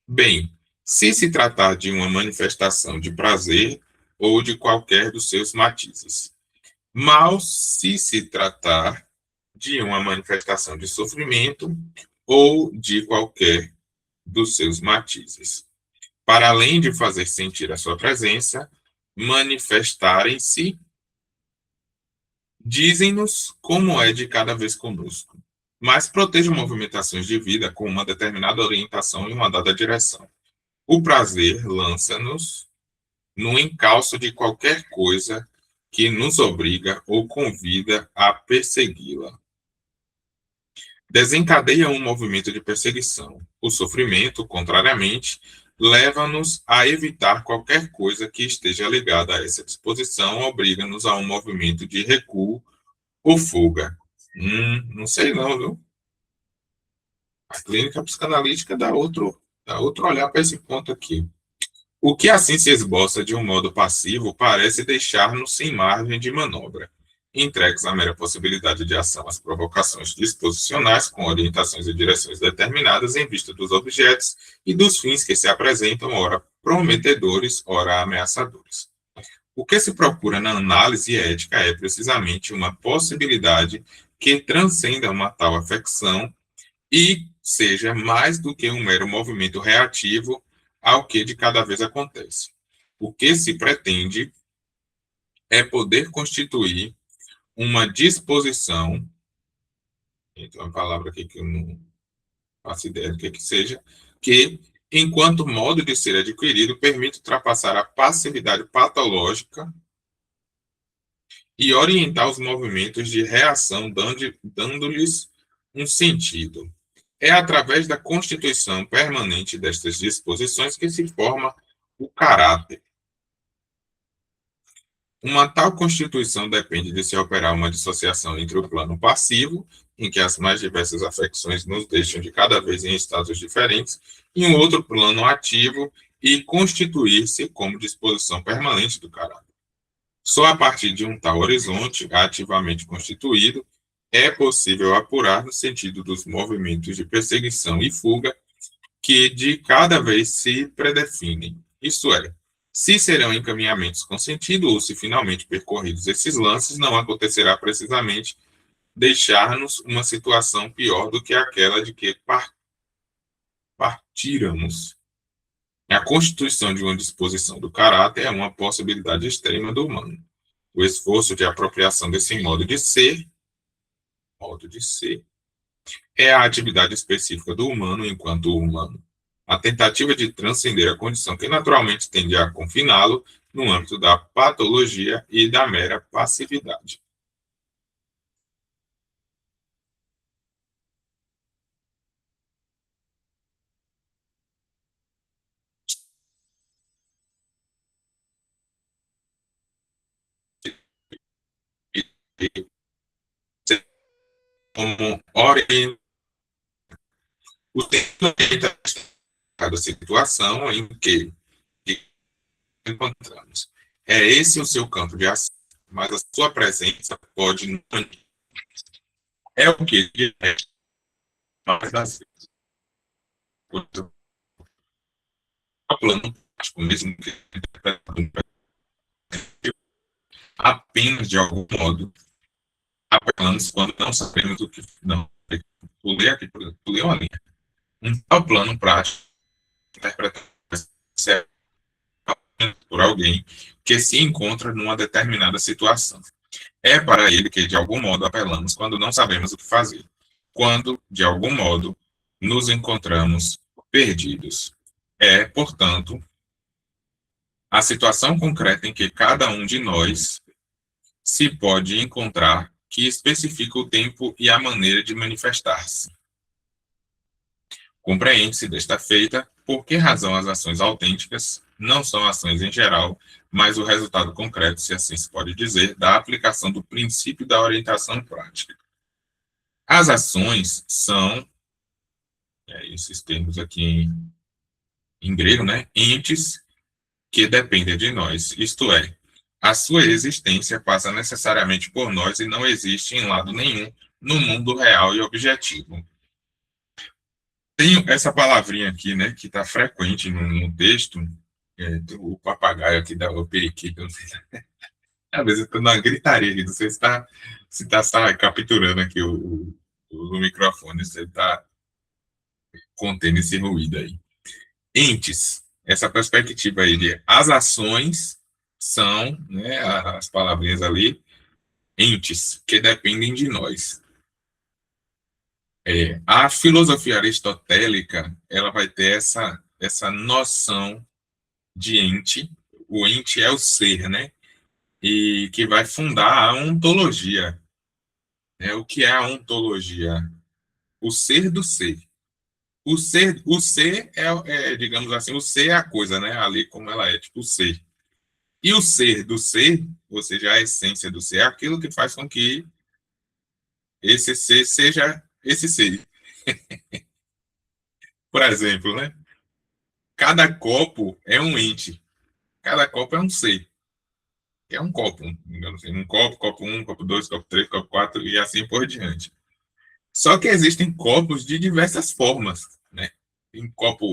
Bem, se tratar de uma manifestação de prazer ou de qualquer dos seus matizes. mal se tratar de uma manifestação de sofrimento ou de qualquer dos seus matizes. Para além de fazer sentir a sua presença, manifestarem-se, dizem-nos como é de cada vez conosco, mas protejam movimentações de vida com uma determinada orientação e uma dada direção. O prazer lança-nos no encalço de qualquer coisa que nos obriga ou convida a persegui-la. Desencadeia um movimento de perseguição. O sofrimento, contrariamente, leva-nos a evitar qualquer coisa que esteja ligada a essa disposição, obriga-nos a um movimento de recuo ou fuga. Não sei não, viu? A clínica psicanalítica dá outro olhar para esse ponto aqui. O que assim se esboça de um modo passivo parece deixar-nos sem margem de manobra, entregues à mera possibilidade de ação às provocações disposicionais com orientações e direções determinadas em vista dos objetos e dos fins que se apresentam, ora prometedores, ora ameaçadores. O que se procura na análise ética é precisamente uma possibilidade que transcenda uma tal afecção e seja mais do que um mero movimento reativo ao que de cada vez acontece. O que se pretende é poder constituir uma disposição, então a palavra aqui que eu não faço ideia do que seja, que, enquanto modo de ser adquirido, permite ultrapassar a passividade patológica e orientar os movimentos de reação, dando-lhes um sentido. É através da constituição permanente destas disposições que se forma o caráter. Uma tal constituição depende de se operar uma dissociação entre o plano passivo, em que as mais diversas afecções nos deixam de cada vez em estados diferentes, e um outro plano ativo, e constituir-se como disposição permanente do caráter. Só a partir de um tal horizonte ativamente constituído é possível apurar no sentido dos movimentos de perseguição e fuga que de cada vez se predefinem. Isto é, se serão encaminhamentos com sentido ou se finalmente percorridos esses lances, não acontecerá precisamente deixar-nos uma situação pior do que aquela de que partíramos. A constituição de uma disposição do caráter é uma possibilidade extrema do humano. O esforço de apropriação desse modo de ser, é a atividade específica do humano enquanto humano. A tentativa de transcender a condição que naturalmente tende a confiná-lo no âmbito da patologia e da mera passividade. E como orienta o tempo orienta cada situação em que encontramos. É esse o seu campo de ação, mas a sua presença pode não é o que ele é mais das vezes. O plano prático, mesmo que apenas de algum modo, apelamos quando não sabemos o que não. Pulei aqui, pulei uma linha. Um tal plano prático interpretado por alguém que se encontra numa determinada situação. É para ele que, de algum modo, apelamos quando não sabemos o que fazer, quando, de algum modo, nos encontramos perdidos. É, portanto, a situação concreta em que cada um de nós se pode encontrar que especifica o tempo e a maneira de manifestar-se. Compreende-se desta feita por que razão as ações autênticas não são ações em geral, mas o resultado concreto, se assim se pode dizer, da aplicação do princípio da orientação prática. As ações são, esses termos aqui em grego, né, entes que dependem de nós, isto é, a sua existência passa necessariamente por nós e não existe em lado nenhum no mundo real e objetivo. Tem essa palavrinha aqui, né, que está frequente no texto, o papagaio aqui da o periquito, Às vezes eu estou numa gritaria aqui, não sei se tá capturando aqui o microfone, se está contendo esse ruído aí. Entes, essa perspectiva aí de as ações são, né, as palavrinhas ali, entes, que dependem de nós. A filosofia aristotélica, ela vai ter essa noção de ente, o ente é o ser, né, e que vai fundar a ontologia. O que é a ontologia? O ser do ser. O ser digamos assim, o ser é a coisa, né, ali como ela é, tipo o ser. E o ser do ser, ou seja, a essência do ser, é aquilo que faz com que esse ser seja esse ser. Por exemplo, né? Cada copo é um ente, cada copo é um ser. É um copo, digamos assim, um copo, copo um, copo dois, copo três, copo quatro e assim por diante. Só que existem copos de diversas formas, né? Tem copo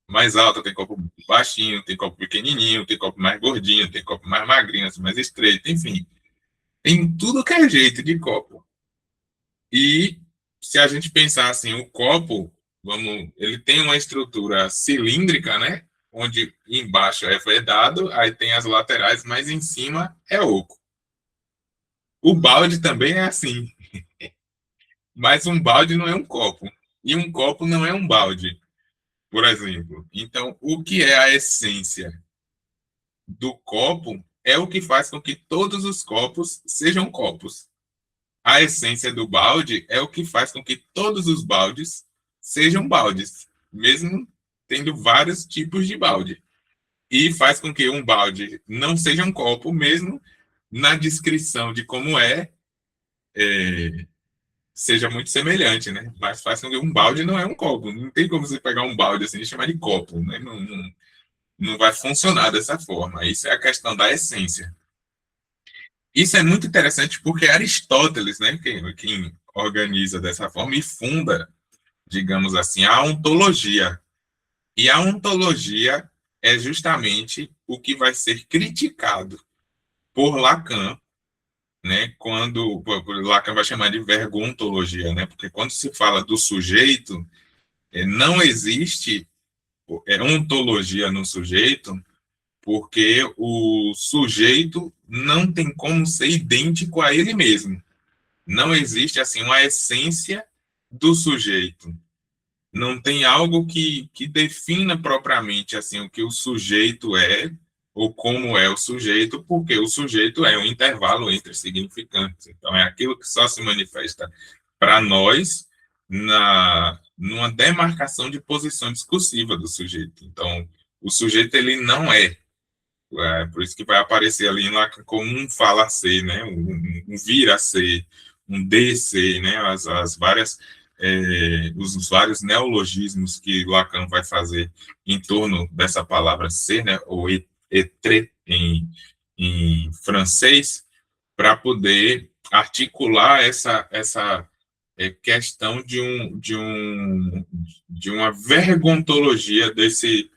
mais alto, tem copo baixinho, tem copo pequenininho, tem copo mais gordinho, tem copo mais magrinho, assim, mais estreito, enfim. Tem tudo que é jeito de copo. E se a gente pensar assim, o copo, ele tem uma estrutura cilíndrica, né? Onde embaixo é vedado, aí tem as laterais, mas em cima é oco. O balde também é assim, mas um balde não é um copo. E um copo não é um balde, por exemplo. Então, o que é a essência do copo é o que faz com que todos os copos sejam copos. A essência do balde é o que faz com que todos os baldes sejam baldes, mesmo tendo vários tipos de balde. E faz com que um balde não seja um copo, mesmo na descrição de como seja muito semelhante, né? Mas faz com que um balde não é um copo. Não tem como você pegar um balde assim e chamar de copo, né? Não vai funcionar dessa forma. Isso é a questão da essência. Isso é muito interessante porque Aristóteles, né, quem organiza dessa forma e funda, digamos assim, a ontologia. E a ontologia é justamente o que vai ser criticado por Lacan, né, quando Lacan vai chamar de vergontologia, né, porque quando se fala do sujeito, não existe ontologia no sujeito, porque o sujeito não tem como ser idêntico a ele mesmo. Não existe assim uma essência do sujeito. Não tem algo que defina propriamente assim o que o sujeito é ou como é o sujeito, porque o sujeito é um intervalo entre significantes. Então é aquilo que só se manifesta para nós numa demarcação de posição discursiva do sujeito. Então o sujeito ele não por isso que vai aparecer ali lá como um fala ser, né? Um vir a ser, um descer, né? As várias os vários neologismos que Lacan vai fazer em torno dessa palavra ser, né? Ou être em francês, para poder articular essa questão de uma vergontologia desse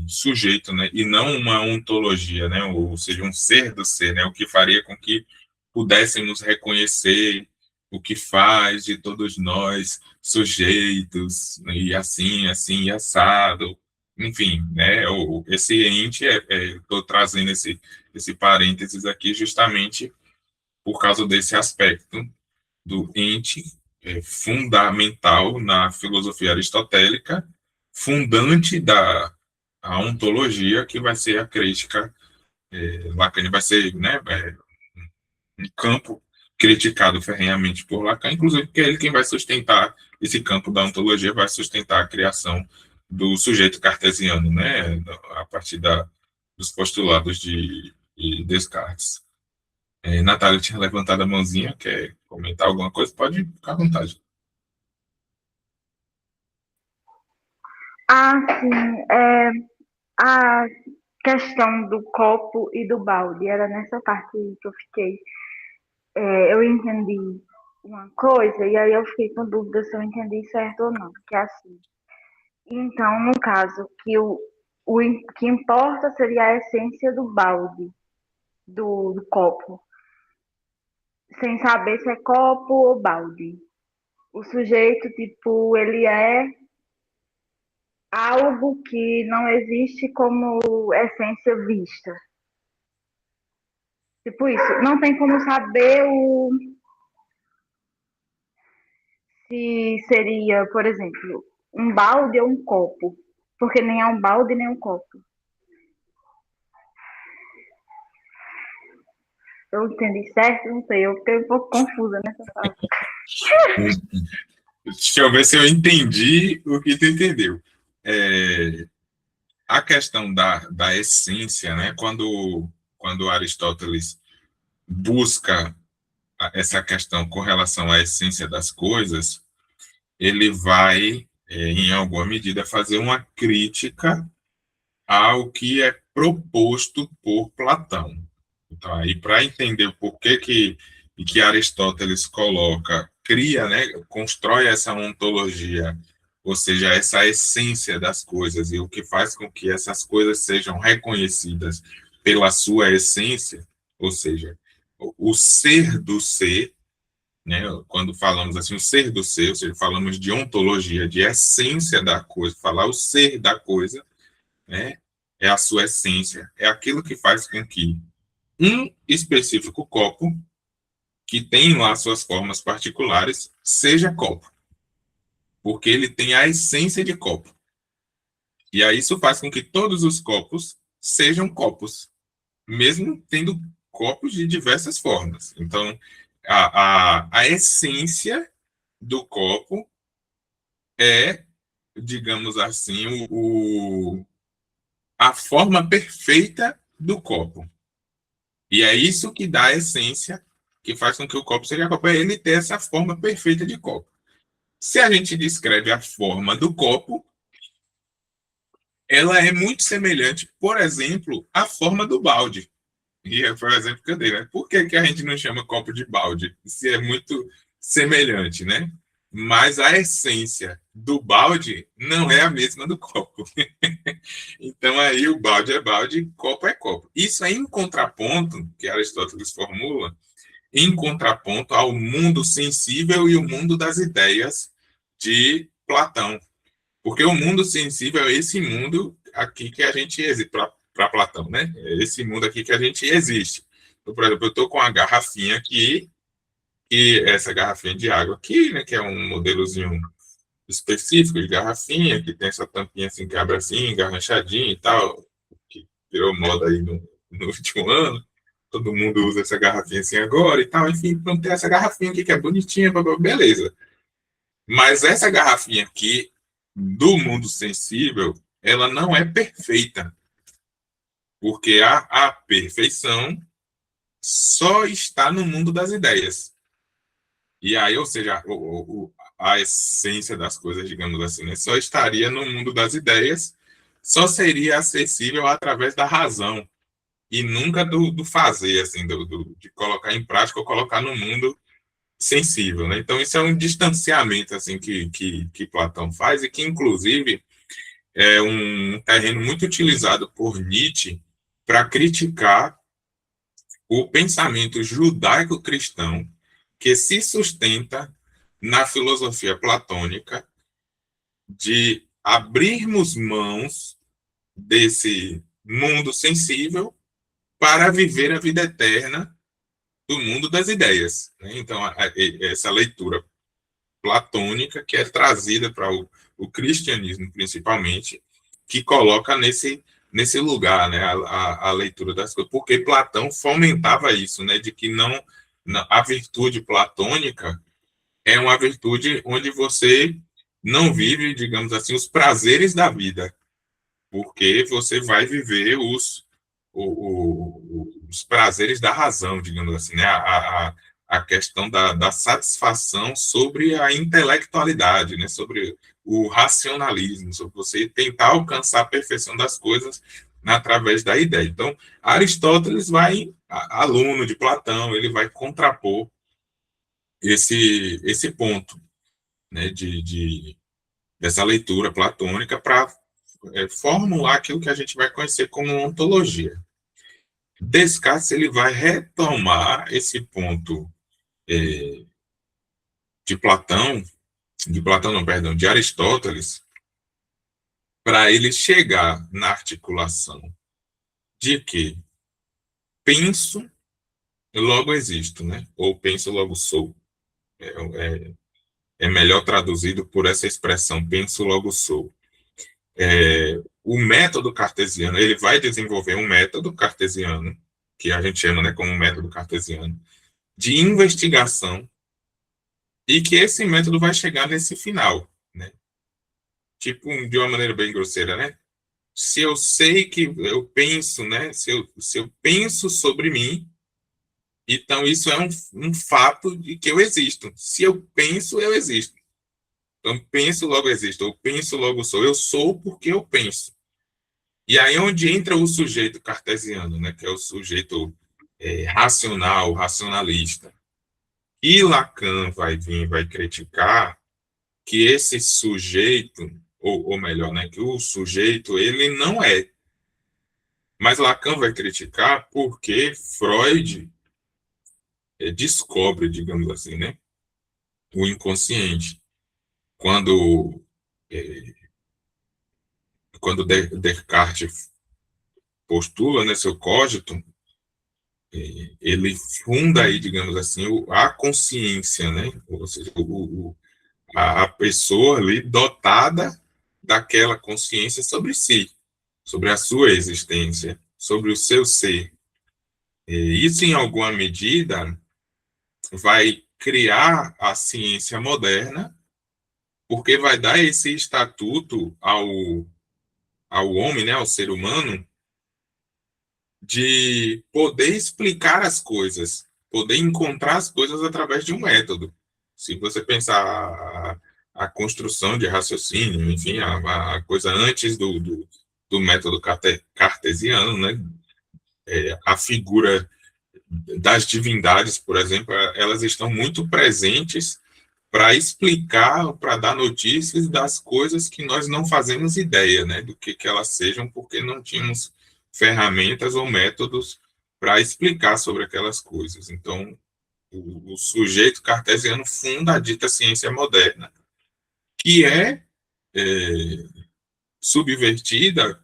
sujeito, né? E não uma ontologia, né? Ou seja, um ser do ser, né? O que faria com que pudéssemos reconhecer o que faz de todos nós sujeitos, né? E assim, assim, e assado, enfim, né? Esse ente, estou trazendo esse parênteses aqui justamente por causa desse aspecto do ente fundamental na filosofia aristotélica, fundante da a ontologia, que vai ser a crítica. Lacan vai ser, né, um campo criticado ferrenhamente por Lacan, inclusive porque é ele quem vai sustentar esse campo da ontologia, vai sustentar a criação do sujeito cartesiano, né, a partir dos postulados de Descartes. Natália tinha levantado a mãozinha, quer comentar alguma coisa? Pode ficar à vontade. Ah, sim. A questão do copo e do balde, era nessa parte que eu fiquei. Eu entendi uma coisa e aí eu fiquei com dúvida se eu entendi certo ou não, que é assim. Então, no caso, que o que importa seria a essência do balde. do copo, sem saber se é copo ou balde. O sujeito, tipo, ele é algo que não existe como essência vista. Tipo isso, não tem como saber se seria, por exemplo, um balde ou um copo, porque nem é um balde nem um copo. Eu entendi certo? Não sei, eu fiquei um pouco confusa nessa fala. Deixa eu ver se eu entendi o que tu entendeu. A questão da essência, né? Quando Aristóteles busca essa questão com relação à essência das coisas, ele vai, em alguma medida, fazer uma crítica ao que é proposto por Platão. Então, aí, para entender o porquê que Aristóteles coloca, cria, né, constrói essa ontologia, ou seja, essa essência das coisas, e o que faz com que essas coisas sejam reconhecidas pela sua essência, ou seja, o ser do ser, né, quando falamos assim, o ser do ser, ou seja, falamos de ontologia, de essência da coisa, falar o ser da coisa, né, é a sua essência, é aquilo que faz com que um específico copo, que tem lá suas formas particulares, seja copo, porque ele tem a essência de copo. E aí isso faz com que todos os copos sejam copos, mesmo tendo copos de diversas formas. Então, a essência do copo é, digamos assim, a forma perfeita do copo. E é isso que dá a essência, que faz com que o copo seja copo, é ele ter essa forma perfeita de copo. Se a gente descreve a forma do copo, ela é muito semelhante, por exemplo, à forma do balde. E foi o exemplo que eu dei, né? Por que a gente não chama copo de balde? Se é muito semelhante, né? Mas a essência do balde não é a mesma do copo. Então aí o balde é balde, copo é copo. Isso é em contraponto, que Aristóteles formula, em contraponto ao mundo sensível e o mundo das ideias de Platão. Porque o mundo sensível é esse mundo aqui que a gente existe, para Platão, né? É esse mundo aqui que a gente existe. Então, por exemplo, eu estou com uma garrafinha aqui, e essa garrafinha de água aqui, né, que é um modelozinho específico de garrafinha, que tem essa tampinha assim que abre assim, engarranchadinha e tal, que virou moda aí no último ano. Todo mundo usa essa garrafinha assim agora e tal. Enfim, então tem essa garrafinha aqui que é bonitinha, beleza. Mas essa garrafinha aqui, do mundo sensível, ela não é perfeita, porque a perfeição só está no mundo das ideias. E aí, ou seja, a essência das coisas, digamos assim, né, só estaria no mundo das ideias, só seria acessível através da razão, e nunca do fazer, assim, de colocar em prática ou colocar no mundo sensível, né? Então, isso é um distanciamento, assim, que Platão faz, e que, inclusive, é um terreno muito utilizado por Nietzsche para criticar o pensamento judaico-cristão que se sustenta na filosofia platônica de abrirmos mãos desse mundo sensível para viver a vida eterna do mundo das ideias, né? Então, essa leitura platônica que é trazida para o cristianismo, principalmente, que coloca nesse lugar, né, a leitura das coisas, porque Platão fomentava isso, né, de que a virtude platônica é uma virtude onde você não vive, digamos assim, os prazeres da vida, porque você vai viver os prazeres da razão, digamos assim, né? A questão da satisfação sobre a intelectualidade, né? Sobre o racionalismo, sobre você tentar alcançar a perfeição das coisas através da ideia. Então, Aristóteles aluno de Platão, ele vai contrapor esse ponto, né, dessa leitura platônica para formular aquilo que a gente vai conhecer como ontologia. Descartes ele vai retomar esse ponto é, de Platão não, perdão, de Aristóteles, para ele chegar na articulação de que penso, logo existo, né? Ou penso, logo sou. É, é melhor traduzido por essa expressão, penso, logo sou. O método cartesiano, ele vai desenvolver um método cartesiano, que a gente chama, né, como método cartesiano, de investigação, e que esse método vai chegar nesse final, né? Tipo, de uma maneira bem grosseira, né? Se eu sei que eu penso, né? Se eu penso sobre mim, então isso é um fato de que eu existo. Se eu penso, eu existo. Então, penso, logo existo. Eu penso, logo sou. Eu sou porque eu penso. E aí é onde entra o sujeito cartesiano, né? Que é o sujeito racional, racionalista. E Lacan vai vir, vai criticar que esse sujeito, ou melhor, né, que o sujeito, ele não é. Mas Lacan vai criticar porque Freud descobre, digamos assim, né, o inconsciente. Quando, é, quando Descartes postula, né, seu cogito, ele funda aí, digamos assim, a consciência, né, ou seja, a pessoa ali dotada daquela consciência sobre si, sobre a sua existência, sobre o seu ser. E isso, em alguma medida, vai criar a ciência moderna, porque vai dar esse estatuto ao homem, né, ao ser humano, de poder explicar as coisas, poder encontrar as coisas através de um método. Se você pensar a construção de raciocínio, enfim, a coisa antes do método cartesiano, né, a figura das divindades, por exemplo, elas estão muito presentes para explicar, para dar notícias das coisas que nós não fazemos ideia, né, do que elas sejam, porque não tínhamos ferramentas ou métodos para explicar sobre aquelas coisas. Então, o sujeito cartesiano funda a dita ciência moderna, que é subvertida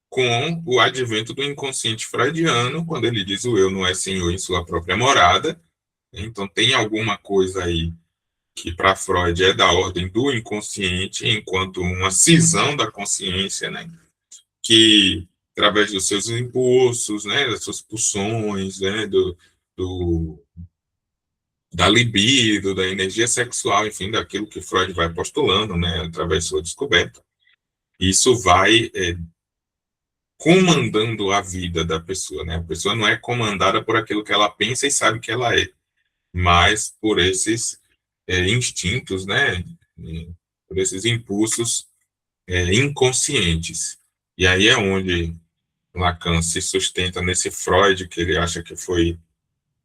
com o advento do inconsciente freudiano, quando ele diz o eu não é senhor em sua própria morada. Então, tem alguma coisa aí que para Freud é da ordem do inconsciente, enquanto uma cisão da consciência, né, que através dos seus impulsos, né, das suas pulsões, né, do, da libido, da energia sexual, enfim, daquilo que Freud vai postulando, né, através de sua descoberta, isso vai comandando a vida da pessoa, né? A pessoa não é comandada por aquilo que ela pensa e sabe que ela é, mas por esses instintos, né? Por esses impulsos inconscientes. E aí é onde Lacan se sustenta nesse Freud que ele acha que foi,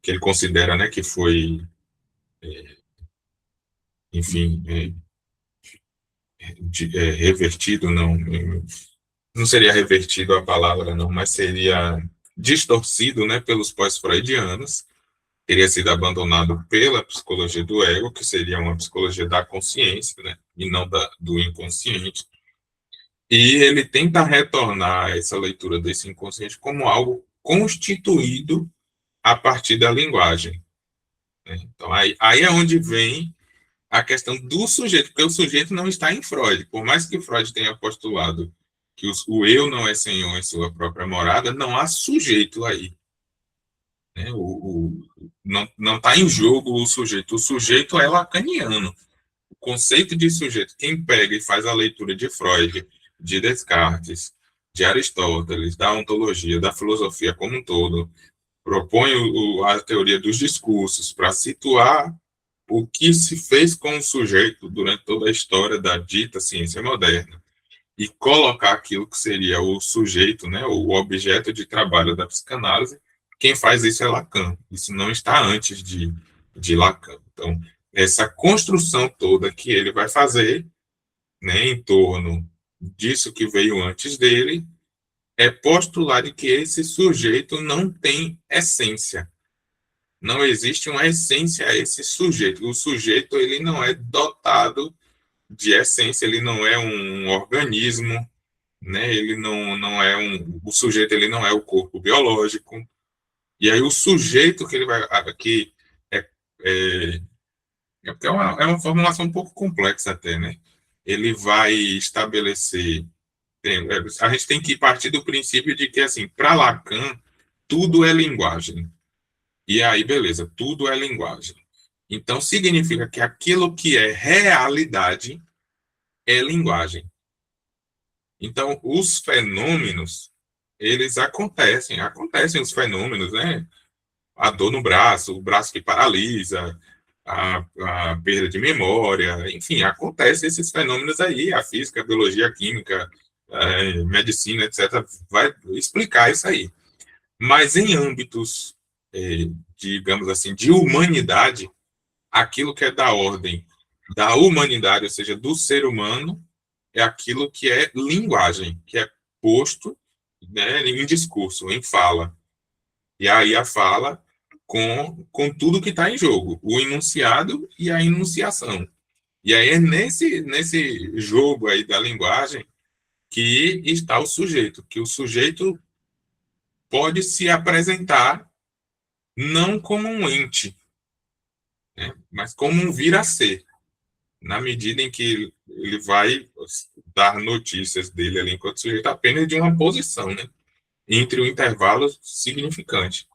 que ele considera, né, que foi, enfim, revertido, não seria revertido a palavra, não, mas seria distorcido, né, pelos pós-freudianos, teria sido abandonado pela psicologia do ego, que seria uma psicologia da consciência, né, e não do inconsciente. E ele tenta retornar essa leitura desse inconsciente como algo constituído a partir da linguagem, né? Então, aí é onde vem a questão do sujeito, porque o sujeito não está em Freud. Por mais que Freud tenha postulado que o eu não é senhor em sua própria morada, não há sujeito aí, né? Não está em jogo o sujeito é lacaniano. O conceito de sujeito, quem pega e faz a leitura de Freud, de Descartes, de Aristóteles, da ontologia, da filosofia como um todo, propõe a teoria dos discursos para situar o que se fez com o sujeito durante toda a história da dita ciência moderna e colocar aquilo que seria o sujeito, né, o objeto de trabalho da psicanálise. Quem faz isso é Lacan. Isso não está antes de Lacan. Então, essa construção toda que ele vai fazer, né, em torno disso que veio antes dele, é postular de que esse sujeito não tem essência. Não existe uma essência a esse sujeito. O sujeito ele não é dotado de essência, ele não é um organismo, né? Ele não é o sujeito ele não é o corpo biológico. E aí o sujeito que ele vai aqui é, porque é uma formulação um pouco complexa até, né? Ele vai estabelecer a gente tem que partir do princípio de que assim, para Lacan, tudo é linguagem. E aí, beleza, tudo é linguagem. Então significa que aquilo que é realidade é linguagem. Então, os fenômenos, eles acontecem os fenômenos, né? A dor no braço, o braço que paralisa, a perda de memória, enfim, acontecem esses fenômenos aí, a física, a biologia, a química, medicina, etc., vai explicar isso aí. Mas em âmbitos, digamos assim, de humanidade, aquilo que é da ordem da humanidade, ou seja, do ser humano, é aquilo que é linguagem, que é posto, né, em discurso, em fala. E aí a fala com tudo que está em jogo, o enunciado e a enunciação. E aí é nesse jogo aí da linguagem que está o sujeito, que o sujeito pode se apresentar não como um ente, né, mas como um vir a ser, na medida em que ele vai dar notícias dele ali enquanto sujeito apenas de uma posição, né, entre o intervalo significante,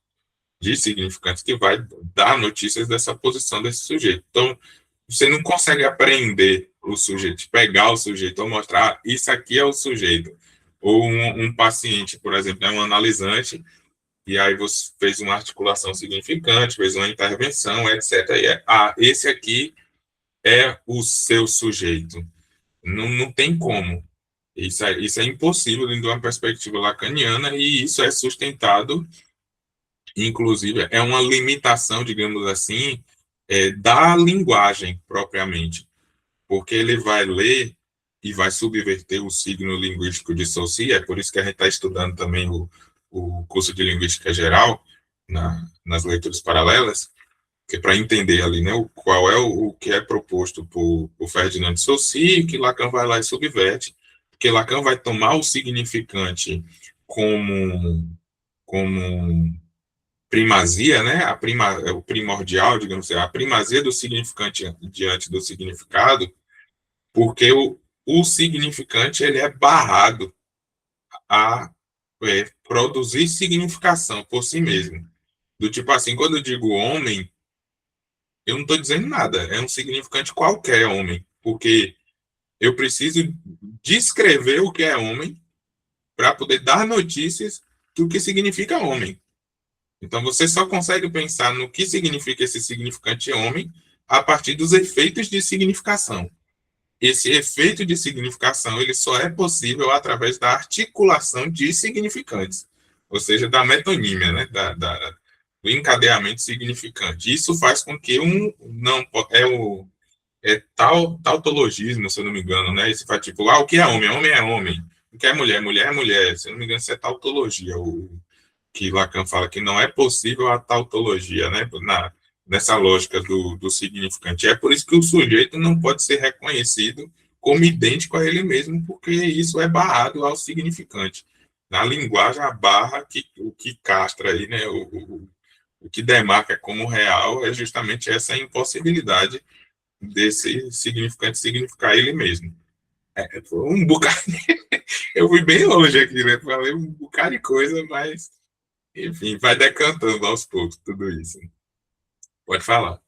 de significantes que vai dar notícias dessa posição desse sujeito. Então, você não consegue apreender o sujeito, pegar o sujeito ou mostrar isso aqui é o sujeito. Ou um paciente, por exemplo, é um analisante, e aí você fez uma articulação significante, fez uma intervenção, etc. E esse aqui é o seu sujeito. Não tem como. Isso é impossível dentro de uma perspectiva lacaniana, e isso é sustentado, inclusive, é uma limitação, digamos assim, da linguagem propriamente, porque ele vai ler e vai subverter o signo linguístico de Saussure, é por isso que a gente está estudando também o curso de Linguística Geral, nas leituras paralelas, que é para entender ali, né, qual é o que é proposto por Ferdinand de Saussure, que Lacan vai lá e subverte, porque Lacan vai tomar o significante como primazia, né, o primordial, digamos assim, a primazia do significante diante do significado, porque o significante ele é barrado a produzir significação por si mesmo. Do tipo assim, quando eu digo homem, eu não estou dizendo nada, é um significante qualquer homem, porque eu preciso descrever o que é homem para poder dar notícias do que significa homem. Então você só consegue pensar no que significa esse significante homem a partir dos efeitos de significação. Esse efeito de significação ele só é possível através da articulação de significantes, ou seja, da metonímia, né? Do encadeamento significante. Isso faz com que não tautologismo, se eu não me engano, né? Isso faz tipo, o que é homem? Homem é homem. O que é mulher? Mulher é mulher. Se eu não me engano, isso é tautologia, que Lacan fala que não é possível a tautologia, né? Nessa lógica do significante. É por isso que o sujeito não pode ser reconhecido como idêntico a ele mesmo, porque isso é barrado ao significante. Na linguagem, a barra, o que castra aí, né? O que demarca como real é justamente essa impossibilidade desse significante significar ele mesmo. Foi um bocado. Eu fui bem longe aqui, né? Falei um bocado de coisa, mas, enfim, vai decantando aos poucos tudo isso. Pode falar.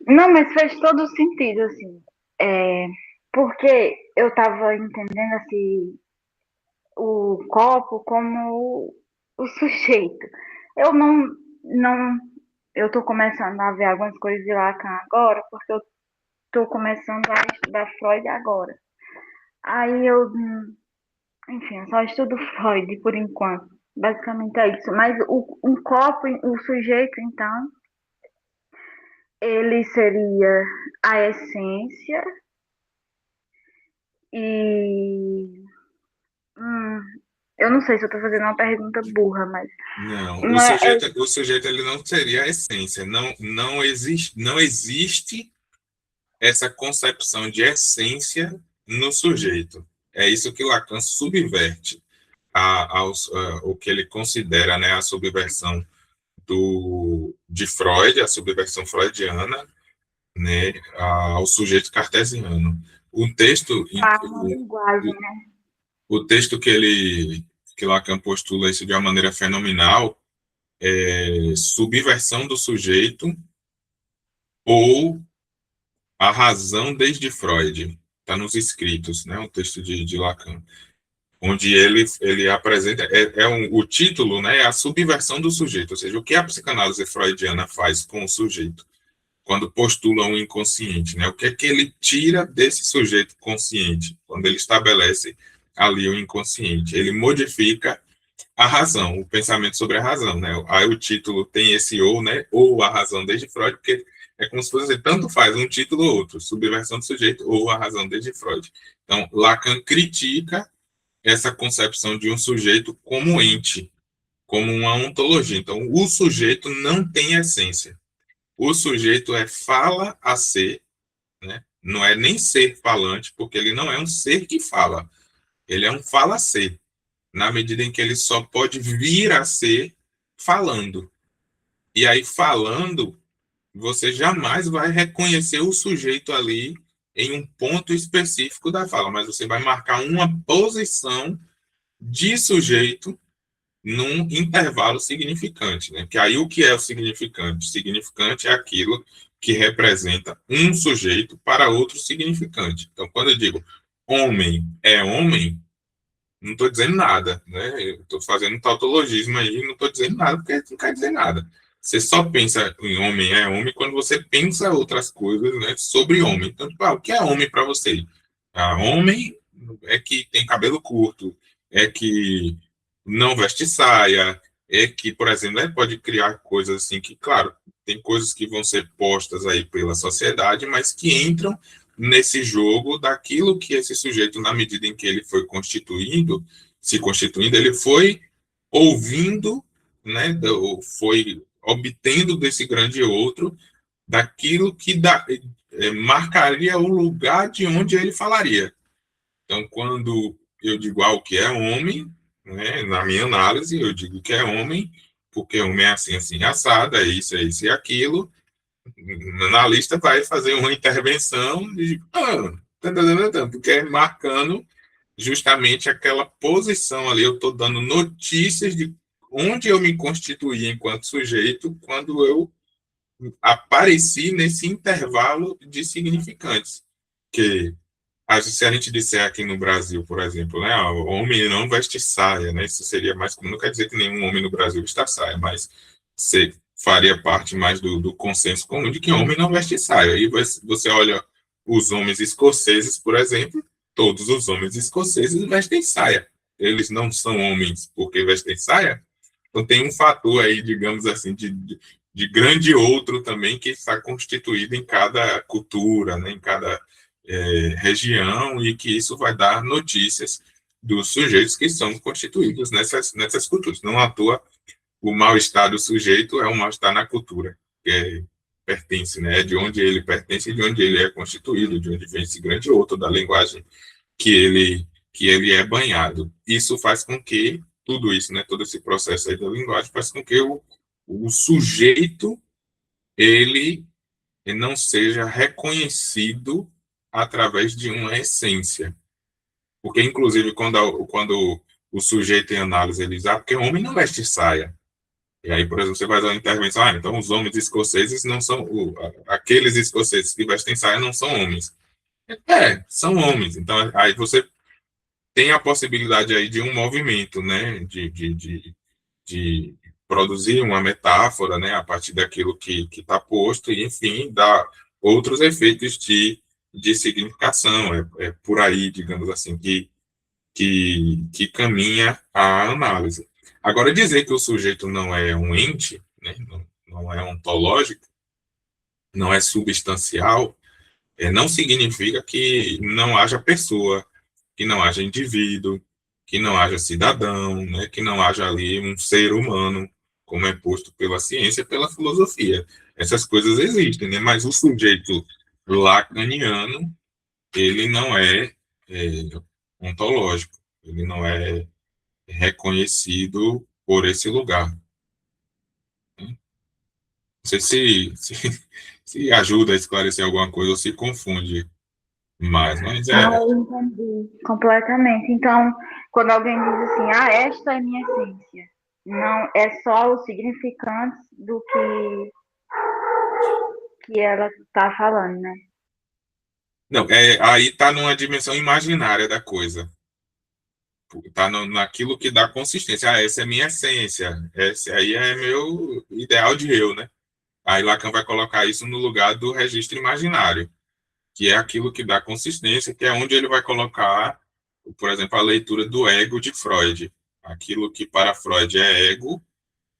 Não, mas fez todo sentido, assim. É, porque eu estava entendendo assim, o copo como o sujeito. Eu não, eu estou começando a ver algumas coisas de Lacan agora, porque eu estou começando a estudar Freud agora. Aí enfim, eu só estudo Freud por enquanto. Basicamente é isso. Mas um copo, o sujeito, então, ele seria a essência e Hum, eu não sei se eu tô fazendo uma pergunta burra, mas Não, não é, o sujeito ele não seria a essência. Não existe essa concepção de essência no sujeito. É isso que Lacan subverte o que ele considera, né, a subversão de Freud, a subversão freudiana, né, ao sujeito cartesiano. O texto, uma linguagem, né? o texto que Lacan postula isso de uma maneira fenomenal é subversão do sujeito ou a razão desde Freud. Está nos escritos, né, o texto de Lacan, onde ele apresenta, o título, né, é a subversão do sujeito, ou seja, o que a psicanálise freudiana faz com o sujeito quando postula um inconsciente, né? O que é que ele tira desse sujeito consciente quando ele estabelece ali o inconsciente? Ele modifica a razão, o pensamento sobre a razão, né? Aí o título tem esse ou, né? Ou a razão desde Freud, porque é como se fosse tanto faz um título ou outro, subversão do sujeito ou a razão desde Freud. Então, Lacan critica essa concepção de um sujeito como ente, como uma ontologia. Então, o sujeito não tem essência. O sujeito é fala a ser, né? Não é nem ser falante, porque ele não é um ser que fala. Ele é um fala a ser, na medida em que ele só pode vir a ser falando. E aí, falando, você jamais vai reconhecer o sujeito ali em um ponto específico da fala, mas você vai marcar uma posição de sujeito num intervalo significante, né? Que aí o que é o significante? O significante é aquilo que representa um sujeito para outro significante. Então, quando eu digo homem é homem, não estou dizendo nada, né? Eu estou fazendo um tautologismo aí, não estou dizendo nada porque não quer dizer nada. Você só pensa em homem é homem quando você pensa outras coisas, né, sobre homem. Então, tipo, o que é homem para você? Homem é que tem cabelo curto, é que não veste saia, é que, por exemplo, né, pode criar coisas assim que, claro, tem coisas que vão ser postas aí pela sociedade, mas que entram nesse jogo daquilo que esse sujeito, na medida em que ele foi se constituindo, ele foi ouvindo, né, foi obtendo desse grande outro daquilo que marcaria o lugar de onde ele falaria. Então, quando eu digo o que é homem, né, na minha análise, eu digo que é homem, porque homem é assim, assim, assado, é isso e aquilo. O analista vai fazer uma intervenção de porque é marcando justamente aquela posição ali. Eu estou dando notícias de onde eu me constituí enquanto sujeito quando eu apareci nesse intervalo de significantes. Que se a gente disser aqui no Brasil, por exemplo, né, o homem não veste saia, né, isso seria mais comum, não quer dizer que nenhum homem no Brasil veste saia, mas você faria parte mais do consenso comum de que homem não veste saia. E você olha os homens escoceses, por exemplo, todos os homens escoceses vestem saia. Eles não são homens porque vestem saia. Então tem um fator aí, digamos assim, de grande outro também que está constituído em cada cultura, né, em cada região, e que isso vai dar notícias dos sujeitos que são constituídos nessas culturas. Não à toa, o mal-estar do sujeito é um mal-estar na cultura, que pertence, né? É de onde ele pertence, de onde ele é constituído, de onde vem esse grande outro da linguagem que ele é banhado. Isso faz com que tudo isso, né, todo esse processo aí da linguagem faz com que o sujeito ele não seja reconhecido através de uma essência. Porque, inclusive, quando o sujeito em análise ele diz, porque homem não veste saia. E aí, por exemplo, você vai dar uma intervenção, então os homens escoceses não são, aqueles escoceses que vestem saia não são homens. São homens. Então, aí você tem a possibilidade aí de um movimento, né, de produzir uma metáfora, né, a partir daquilo que está posto, e, enfim, dar outros efeitos de significação. É por aí, digamos assim, que caminha a análise. Agora, dizer que o sujeito não é um ente, né, não é ontológico, não é substancial, não significa que não haja pessoa, que não haja indivíduo, que não haja cidadão, né, que não haja ali um ser humano, como é posto pela ciência, pela filosofia. Essas coisas existem, né, mas o sujeito lacaniano, ele não é ontológico, ele não é reconhecido por esse lugar. Né? Não sei se ajuda a esclarecer alguma coisa ou se confunde mais, mas Ah, eu entendi completamente. Então, quando alguém diz assim, ah, esta é minha essência, não é só o significante do que ela está falando, né? não, aí está numa dimensão imaginária da coisa. Está naquilo que dá consistência. Ah, essa é minha essência. Esse aí é meu ideal de eu, né? Aí Lacan vai colocar isso no lugar do registro imaginário, que é aquilo que dá consistência, que é onde ele vai colocar, por exemplo, a leitura do ego de Freud. Aquilo que para Freud é ego,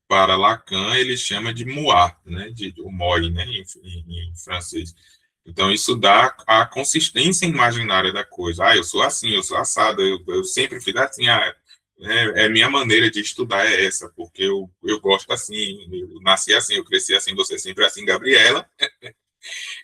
para Lacan ele chama de moi, né? O moi, né? Em francês. Então, isso dá a consistência imaginária da coisa. Ah, eu sou assim, eu sou assado, eu sempre fiz assim. Ah, minha maneira de estudar é essa, porque eu gosto assim, eu nasci assim, eu cresci assim, você sempre assim, Gabriela.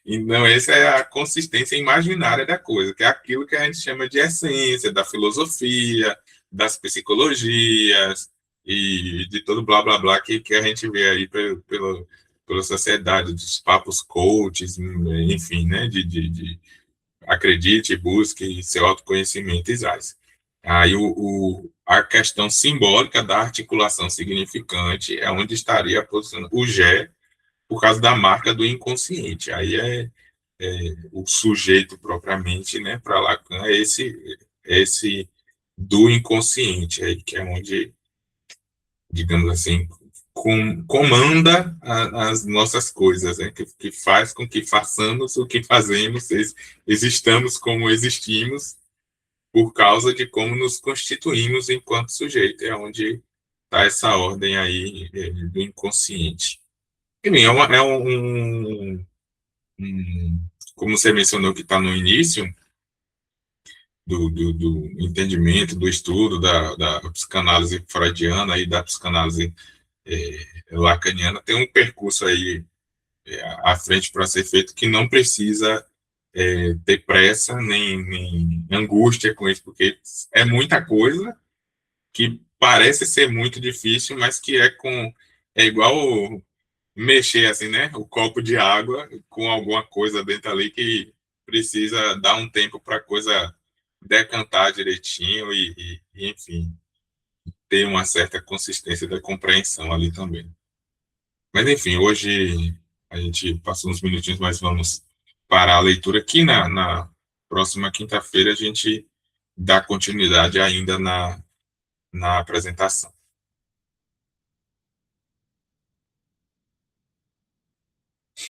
Então, essa é a consistência imaginária da coisa, que é aquilo que a gente chama de essência da filosofia, das psicologias e de todo blá blá blá que a gente vê aí pela sociedade, dos papos coaches, enfim, né? De acredite, busque seu autoconhecimento, Isais. Aí a questão simbólica da articulação significante é onde estaria posicionando o Gé por causa da marca do inconsciente. Aí o sujeito propriamente, né, para Lacan, esse do inconsciente, aí, que é onde, digamos assim, comanda as nossas coisas, né, que faz com que façamos o que fazemos, existamos como existimos, por causa de como nos constituímos enquanto sujeito. É onde está essa ordem aí do inconsciente. Enfim, como você mencionou que está no início do entendimento, do estudo da psicanálise freudiana e da psicanálise lacaniana, tem um percurso aí à frente para ser feito que não precisa ter pressa nem angústia com isso, porque é muita coisa que parece ser muito difícil, mas que é igual mexer assim, né? O copo de água com alguma coisa dentro ali que precisa dar um tempo para a coisa decantar direitinho enfim, ter uma certa consistência da compreensão ali também. Mas, enfim, hoje a gente passou uns minutinhos, mas vamos parar a leitura aqui. Na próxima quinta-feira a gente dá continuidade ainda na apresentação.